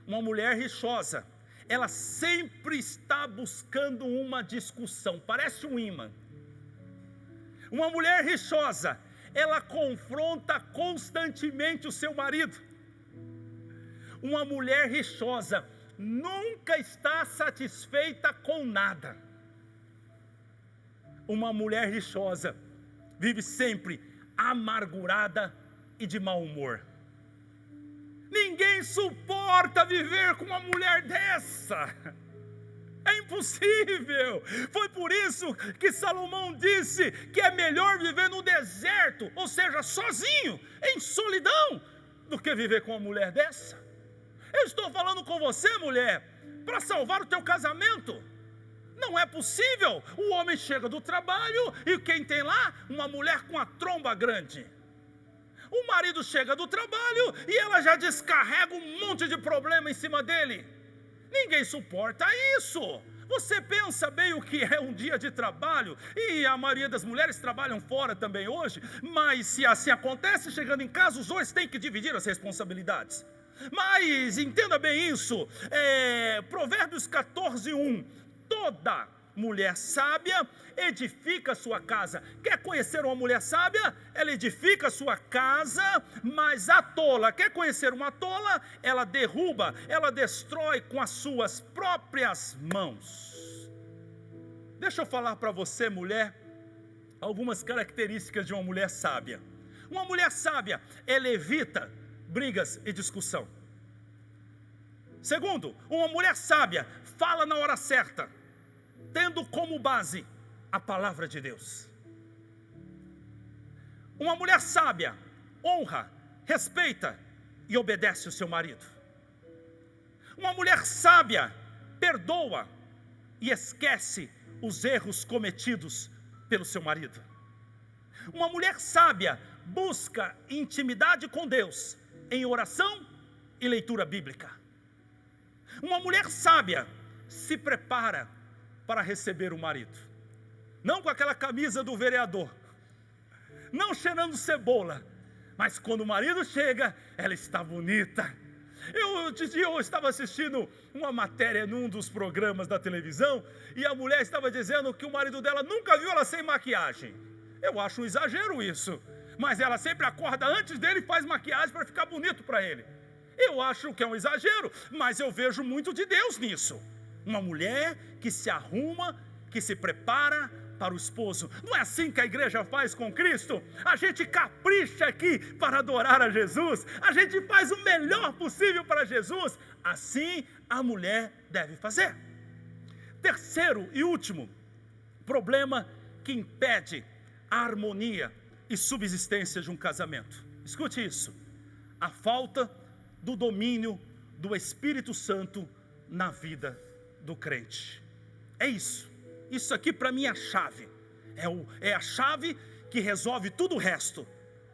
Uma mulher rixosa, ela sempre está buscando uma discussão, parece um imã. Uma mulher rixosa, ela confronta constantemente o seu marido. Uma mulher rixosa nunca está satisfeita com nada. Uma mulher rixosa vive sempre amargurada e de mau humor. Ninguém suporta viver com uma mulher dessa. É impossível. Foi por isso que Salomão disse que é melhor viver no deserto, ou seja, sozinho, em solidão, do que viver com uma mulher dessa. Eu estou falando com você, mulher, para salvar o teu casamento. Não é possível. O homem chega do trabalho e quem tem lá? Uma mulher com a tromba grande. O marido chega do trabalho e ela já descarrega um monte de problema em cima dele. Ninguém suporta isso. Você pensa bem o que é um dia de trabalho, e a maioria das mulheres trabalham fora também hoje, mas se assim acontece, chegando em casa, os dois têm que dividir as responsabilidades. Mas entenda bem isso, Provérbios 14:1, toda mulher sábia edifica a sua casa. Quer conhecer uma mulher sábia? Ela edifica a sua casa, mas a tola, quer conhecer uma tola? Ela derruba, ela destrói com as suas próprias mãos. Deixa eu falar para você, mulher, algumas características de uma mulher sábia. Uma mulher sábia, ela evita brigas e discussão. Segundo, uma mulher sábia fala na hora certa, tendo como base a palavra de Deus. Uma mulher sábia honra, respeita e obedece o seu marido. Uma mulher sábia perdoa e esquece os erros cometidos pelo seu marido. Uma mulher sábia busca intimidade com Deus em oração e leitura bíblica. Uma mulher sábia se prepara para receber o marido, não com aquela camisa do vereador, não cheirando cebola, mas quando o marido chega, ela está bonita. Eu estava assistindo uma matéria num dos programas da televisão, e a mulher estava dizendo que o marido dela nunca viu ela sem maquiagem. Eu acho um exagero isso, mas ela sempre acorda antes dele e faz maquiagem para ficar bonito para ele. Eu acho que é um exagero, mas eu vejo muito de Deus nisso. Uma mulher que se arruma, que se prepara para o esposo. Não é assim que a igreja faz com Cristo? A gente capricha aqui para adorar a Jesus, a gente faz o melhor possível para Jesus. Assim a mulher deve fazer. Terceiro e último problema que impede a harmonia e subsistência de um casamento. Escute isso: a falta do domínio do Espírito Santo na vida do crente. É isso. Isso aqui para mim é a chave. É a chave que resolve tudo o resto.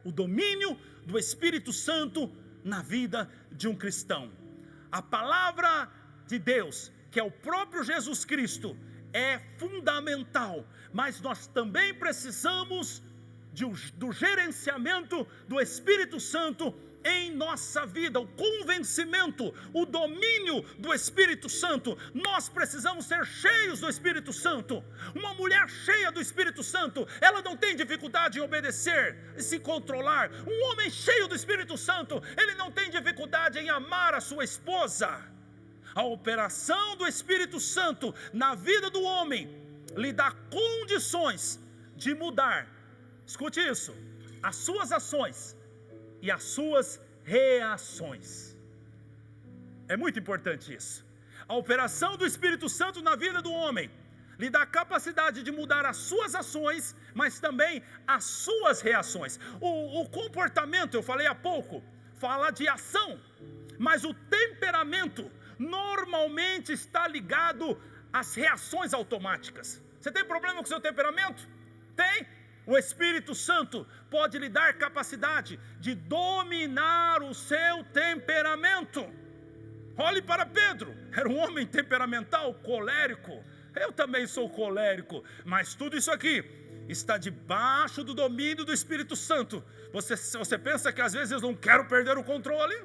O domínio do Espírito Santo na vida de um cristão. A palavra de Deus, que é o próprio Jesus Cristo, é fundamental. Mas nós também precisamos do gerenciamento do Espírito Santo em nossa vida, o convencimento, o domínio do Espírito Santo. Nós precisamos ser cheios do Espírito Santo. Uma mulher cheia do Espírito Santo, ela não tem dificuldade em obedecer e se controlar. Um homem cheio do Espírito Santo, ele não tem dificuldade em amar a sua esposa. A operação do Espírito Santo na vida do homem lhe dá condições de mudar, escute isso, as suas ações e as suas reações. É muito importante isso. A operação do Espírito Santo na vida do homem lhe dá a capacidade de mudar as suas ações, mas também as suas reações. O comportamento, eu falei há pouco, fala de ação, mas o temperamento normalmente está ligado às reações automáticas. Você tem problema com o seu temperamento? Tem? O Espírito Santo pode lhe dar capacidade de dominar o seu temperamento. Olhe para Pedro, era um homem temperamental, colérico. Eu também sou colérico, mas tudo isso aqui está debaixo do domínio do Espírito Santo. Você pensa que às vezes eu não quero perder o controle?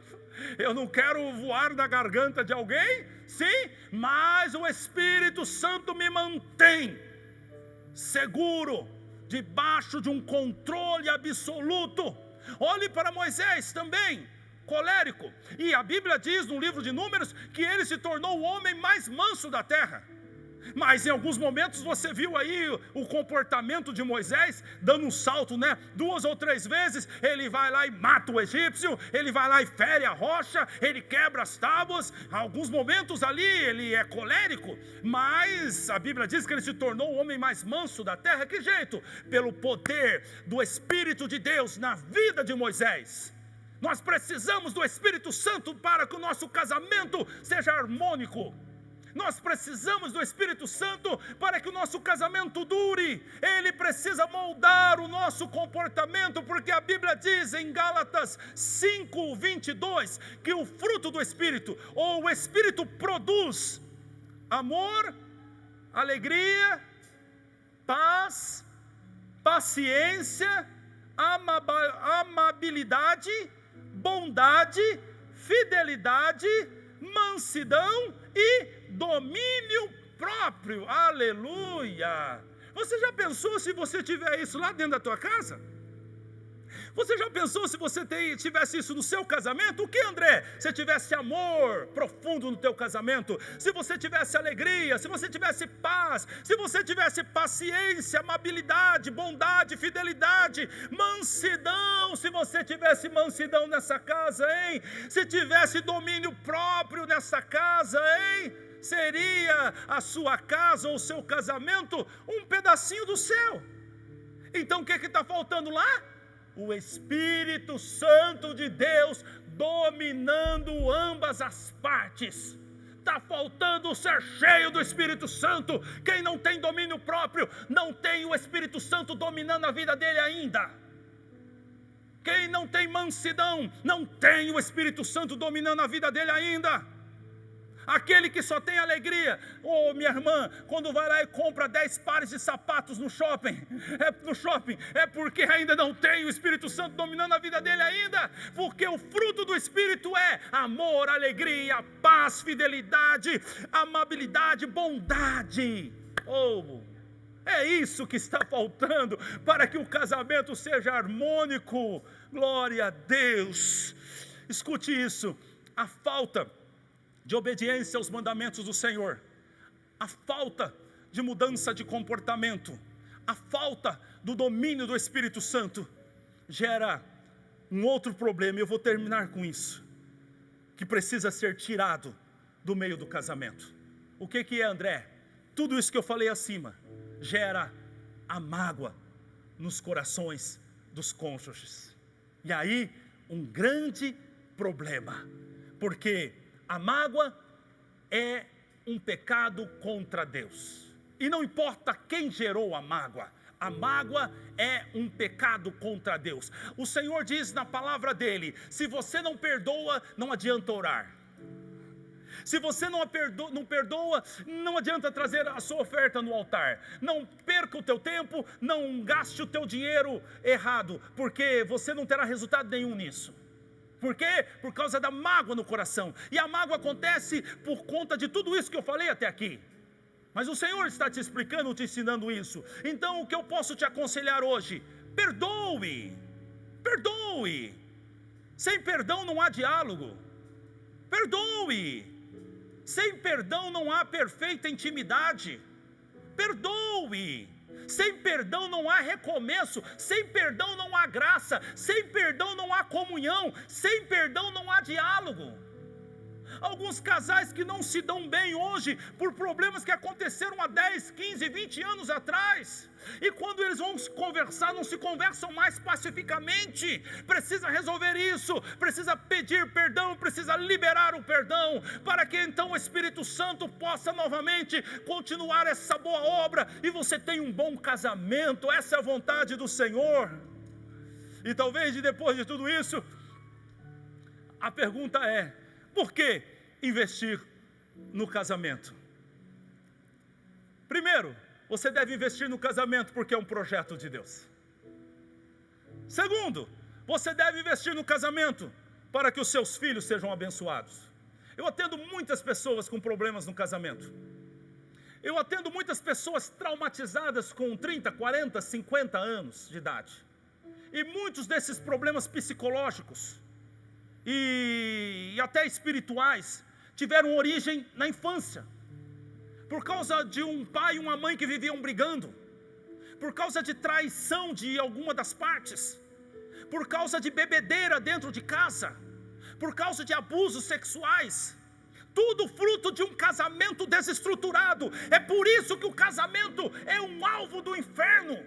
Eu não quero voar na garganta de alguém? Sim, mas o Espírito Santo me mantém seguro, debaixo de um controle absoluto. Olhe para Moisés também, colérico, e a Bíblia diz no livro de Números que ele se tornou o homem mais manso da terra. Mas em alguns momentos você viu aí o comportamento de Moisés dando um salto, né? 2 ou 3 vezes ele vai lá e mata o egípcio, ele vai lá e fere a rocha, ele quebra as tábuas. Alguns momentos ali ele é colérico, mas a Bíblia diz que ele se tornou o homem mais manso da terra. Que jeito? Pelo poder do Espírito de Deus na vida de Moisés. Nós precisamos do Espírito Santo para que o nosso casamento seja harmônico. Nós precisamos do Espírito Santo para que o nosso casamento dure. Ele precisa moldar o nosso comportamento, porque a Bíblia diz em Gálatas 5:22 que o fruto do Espírito, ou o Espírito, produz amor, alegria, paz, paciência, amabilidade, bondade, fidelidade, mansidão e domínio próprio. Aleluia! Você já pensou se você tiver isso lá dentro da tua casa? Você já pensou se você tivesse isso no seu casamento? O que, André? Se tivesse amor profundo no teu casamento, se você tivesse alegria, se você tivesse paz, se você tivesse paciência, amabilidade, bondade, fidelidade, mansidão, se você tivesse mansidão nessa casa, hein? Se tivesse domínio próprio nessa casa, hein? Seria a sua casa ou o seu casamento um pedacinho do céu. Então o que está faltando lá? o Espírito Santo de Deus dominando ambas as partes. Está faltando ser cheio do Espírito Santo. Quem não tem domínio próprio, não tem o Espírito Santo dominando a vida dele ainda. Quem não tem mansidão, não tem o Espírito Santo dominando a vida dele ainda. Aquele que só tem alegria, minha irmã, quando vai lá e compra 10 pares de sapatos no shopping, é porque ainda não tem o Espírito Santo dominando a vida dele ainda, porque o fruto do Espírito é amor, alegria, paz, fidelidade, amabilidade, bondade. É isso que está faltando para que o casamento seja harmônico. Glória a Deus. Escute isso, a falta de obediência aos mandamentos do Senhor, a falta de mudança de comportamento, a falta do domínio do Espírito Santo, gera um outro problema, e eu vou terminar com isso, que precisa ser tirado do meio do casamento. O que é, André? Tudo isso que eu falei acima, gera a mágoa nos corações dos cônjuges, e aí um grande problema, porque a mágoa é um pecado contra Deus. E não importa quem gerou a mágoa é um pecado contra Deus. O Senhor diz na palavra dele: se você não perdoa, não adianta orar. Se você não perdoa, não adianta trazer a sua oferta no altar. Não perca o teu tempo, não gaste o teu dinheiro errado, porque você não terá resultado nenhum nisso. Por quê? Por causa da mágoa no coração. E a mágoa acontece por conta de tudo isso que eu falei até aqui. Mas o Senhor está te explicando, te ensinando isso. Então o que eu posso te aconselhar hoje? Perdoe. Perdoe. Sem perdão não há diálogo. Perdoe. Sem perdão não há perfeita intimidade. Perdoe. Sem perdão não há recomeço, sem perdão não há graça, sem perdão não há comunhão, sem perdão não há diálogo. Alguns casais que não se dão bem hoje por problemas que aconteceram há 10, 15, 20 anos atrás, e quando eles vão se conversar, não se conversam mais pacificamente. Precisa resolver isso, precisa pedir perdão, precisa liberar o perdão, para que então o Espírito Santo possa novamente continuar essa boa obra, e você tenha um bom casamento. Essa é a vontade do Senhor. E talvez depois de tudo isso, a pergunta é: por que investir no casamento? Primeiro, você deve investir no casamento porque é um projeto de Deus. Segundo, você deve investir no casamento para que os seus filhos sejam abençoados. Eu atendo muitas pessoas com problemas no casamento. Eu atendo muitas pessoas traumatizadas com 30, 40, 50 anos de idade. E muitos desses problemas psicológicos e até espirituais tiveram origem na infância, por causa de um pai e uma mãe que viviam brigando, por causa de traição de alguma das partes, por causa de bebedeira dentro de casa, por causa de abusos sexuais, tudo fruto de um casamento desestruturado. É por isso que o casamento é um alvo do inferno,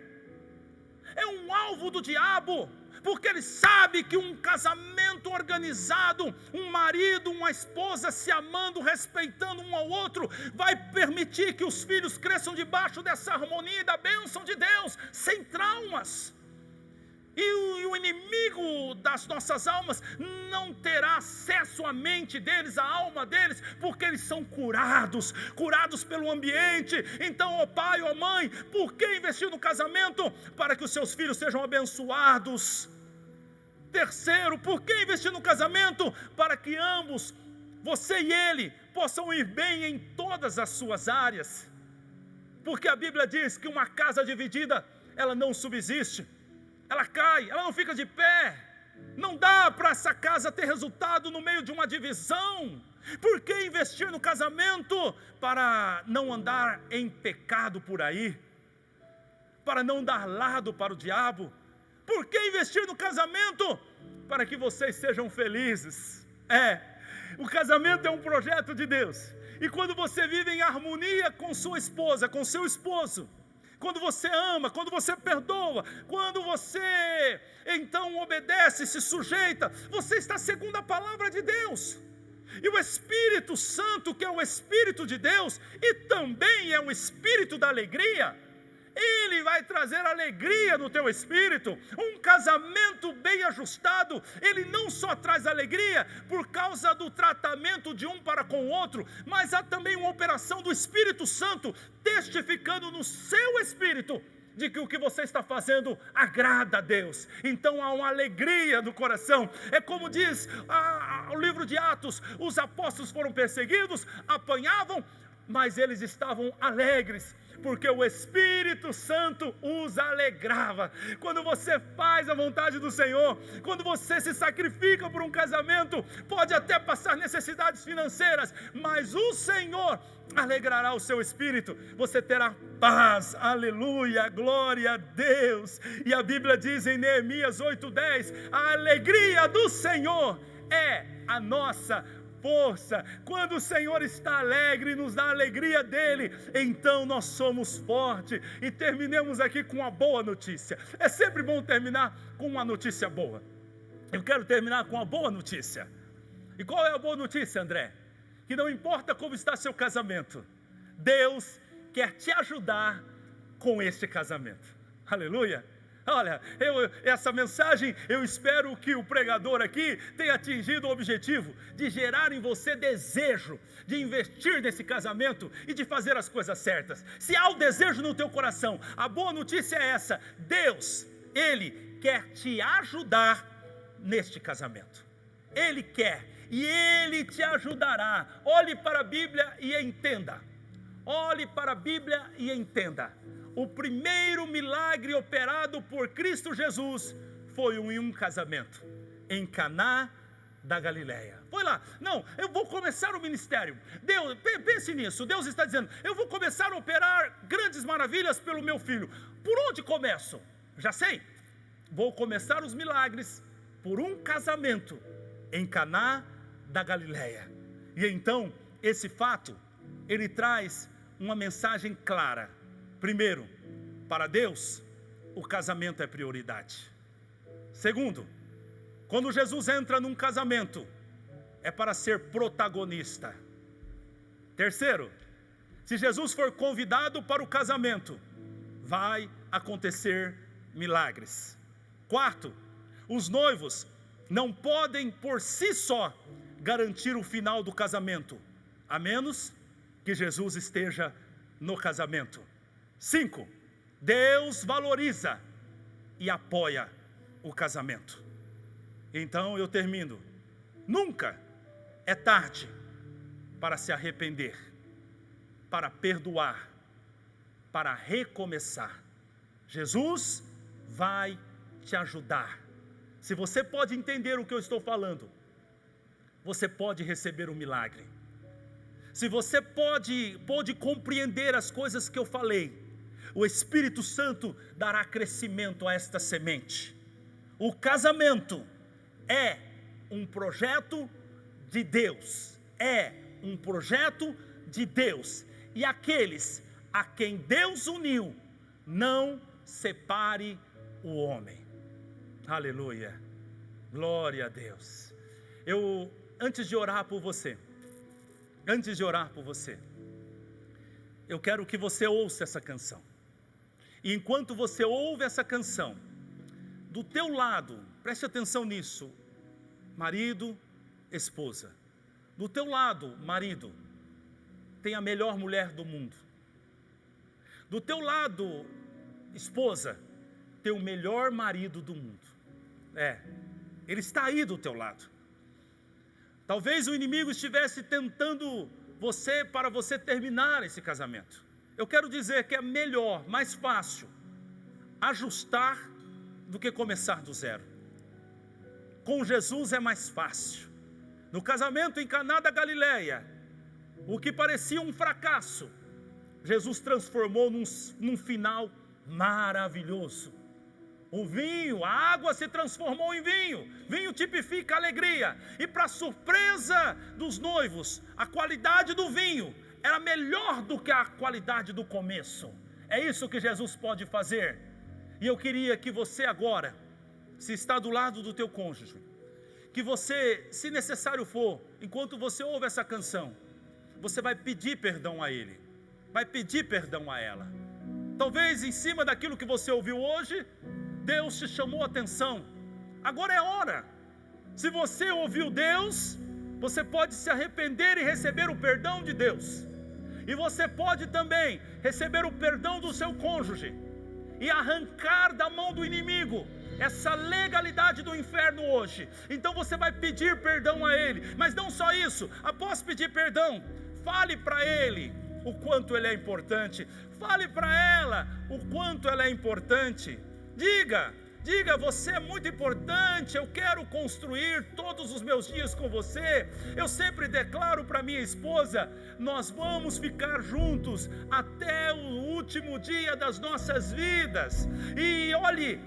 é um alvo do diabo, porque ele sabe que um casamento organizado, um marido, uma esposa se amando, respeitando um ao outro, vai permitir que os filhos cresçam debaixo dessa harmonia e da bênção de Deus, sem traumas. E o inimigo das nossas almas não terá acesso à mente deles, à alma deles, porque eles são curados pelo ambiente. Então, ó pai, ó mãe, por que investir no casamento? Para que os seus filhos sejam abençoados. Terceiro, por que investir no casamento? Para que ambos, você e ele, possam ir bem em todas as suas áreas. Porque a Bíblia diz que uma casa dividida, ela não subsiste, ela cai, ela não fica de pé. Não dá para essa casa ter resultado no meio de uma divisão. Por que investir no casamento? Para não andar em pecado por aí, para não dar lado para o diabo. Por que investir no casamento? Para que vocês sejam felizes. O casamento é um projeto de Deus, e quando você vive em harmonia com sua esposa, com seu esposo, quando você ama, quando você perdoa, quando você então obedece, se sujeita, você está segundo a palavra de Deus. E o Espírito Santo, que é o Espírito de Deus, e também é o Espírito da alegria, Ele vai trazer alegria no teu espírito. Um casamento bem ajustado, ele não só traz alegria por causa do tratamento de um para com o outro, mas há também uma operação do Espírito Santo testificando no seu espírito de que o que você está fazendo agrada a Deus. Então há uma alegria no coração. É como diz o livro de Atos: os apóstolos foram perseguidos, apanhavam, mas eles estavam alegres, porque o Espírito Santo os alegrava. Quando você faz a vontade do Senhor, quando você se sacrifica por um casamento, pode até passar necessidades financeiras, mas o Senhor alegrará o seu espírito, você terá paz, aleluia, glória a Deus. E a Bíblia diz em Neemias 8:10, a alegria do Senhor é a nossa força. Quando o Senhor está alegre, nos dá a alegria dele, então nós somos fortes. E terminemos aqui com uma boa notícia. É sempre bom terminar com uma notícia boa. Eu quero terminar com uma boa notícia. E qual é a boa notícia, André? Que não importa como está seu casamento, Deus quer te ajudar com este casamento. Aleluia! Olha, essa mensagem, eu espero que o pregador aqui tenha atingido o objetivo de gerar em você desejo de investir nesse casamento e de fazer as coisas certas. Se há o desejo no teu coração, a boa notícia é essa: Deus, Ele quer te ajudar neste casamento. Ele quer, e Ele te ajudará. Olhe para a Bíblia e entenda. Olhe para a Bíblia e entenda. O primeiro milagre operado por Cristo Jesus foi em um casamento, em Caná da Galileia. Foi lá. Não, eu vou começar o ministério. Deus, pense nisso. Deus está dizendo: eu vou começar a operar grandes maravilhas pelo meu filho. Por onde começo? Já sei. Vou começar os milagres por um casamento em Caná da Galileia. E então, esse fato, ele traz uma mensagem clara. Primeiro, para Deus, o casamento é prioridade. Segundo, quando Jesus entra num casamento, é para ser protagonista. Terceiro, se Jesus for convidado para o casamento, vai acontecer milagres. Quarto, os noivos não podem por si só garantir o final do casamento, a menos que Jesus esteja no casamento. 5. Deus valoriza e apoia o casamento. Então eu termino. Nunca é tarde para se arrepender, para perdoar, para recomeçar. Jesus vai te ajudar. Se você pode entender o que eu estou falando, você pode receber um milagre. Se você pode compreender as coisas que eu falei, o Espírito Santo dará crescimento a esta semente. O casamento é um projeto de Deus. É um projeto de Deus. E aqueles a quem Deus uniu, não separe o homem. Aleluia. Glória a Deus. Antes de orar por você, eu quero que você ouça essa canção. E enquanto você ouve essa canção, do teu lado, preste atenção nisso, marido, esposa. Do teu lado, marido, tem a melhor mulher do mundo. Do teu lado, esposa, tem o melhor marido do mundo. Ele está aí do teu lado. Talvez o inimigo estivesse tentando para você terminar esse casamento. Eu quero dizer que é melhor, mais fácil, ajustar do que começar do zero. Com Jesus é mais fácil. No casamento em Caná da Galileia, o que parecia um fracasso, Jesus transformou num final maravilhoso. O vinho, a água se transformou em vinho. Vinho tipifica a alegria. E para surpresa dos noivos, a qualidade do vinho era melhor do que a qualidade do começo. É isso que Jesus pode fazer. E eu queria que você agora, se está do lado do teu cônjuge, que você, se necessário for, enquanto você ouve essa canção, você vai pedir perdão a ele, vai pedir perdão a ela. Talvez em cima daquilo que você ouviu hoje, Deus te chamou a atenção. Agora é hora. Se você ouviu Deus, você pode se arrepender e receber o perdão de Deus. E você pode também receber o perdão do seu cônjuge e arrancar da mão do inimigo essa legalidade do inferno hoje. Então você vai pedir perdão a ele. Mas não só isso, após pedir perdão, fale para ele o quanto ele é importante. Fale para ela o quanto ela é importante. Diga, você é muito importante, eu quero construir todos os meus dias com você. Eu sempre declaro para minha esposa, nós vamos ficar juntos até o último dia das nossas vidas. E olhe,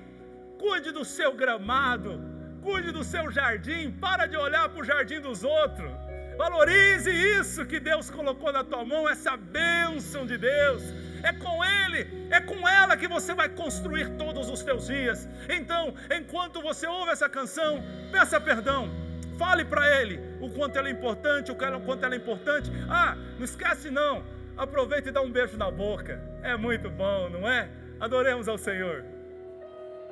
cuide do seu gramado, cuide do seu jardim, para de olhar para o jardim dos outros. Valorize isso que Deus colocou na tua mão, essa bênção de Deus. É com ele, é com ela que você vai construir todos os teus dias. Então, enquanto você ouve essa canção, peça perdão. Fale para ele o quanto ela é importante, o quanto ela é importante. Não esquece não, aproveita e dá um beijo na boca. É muito bom, não é? Adoremos ao Senhor.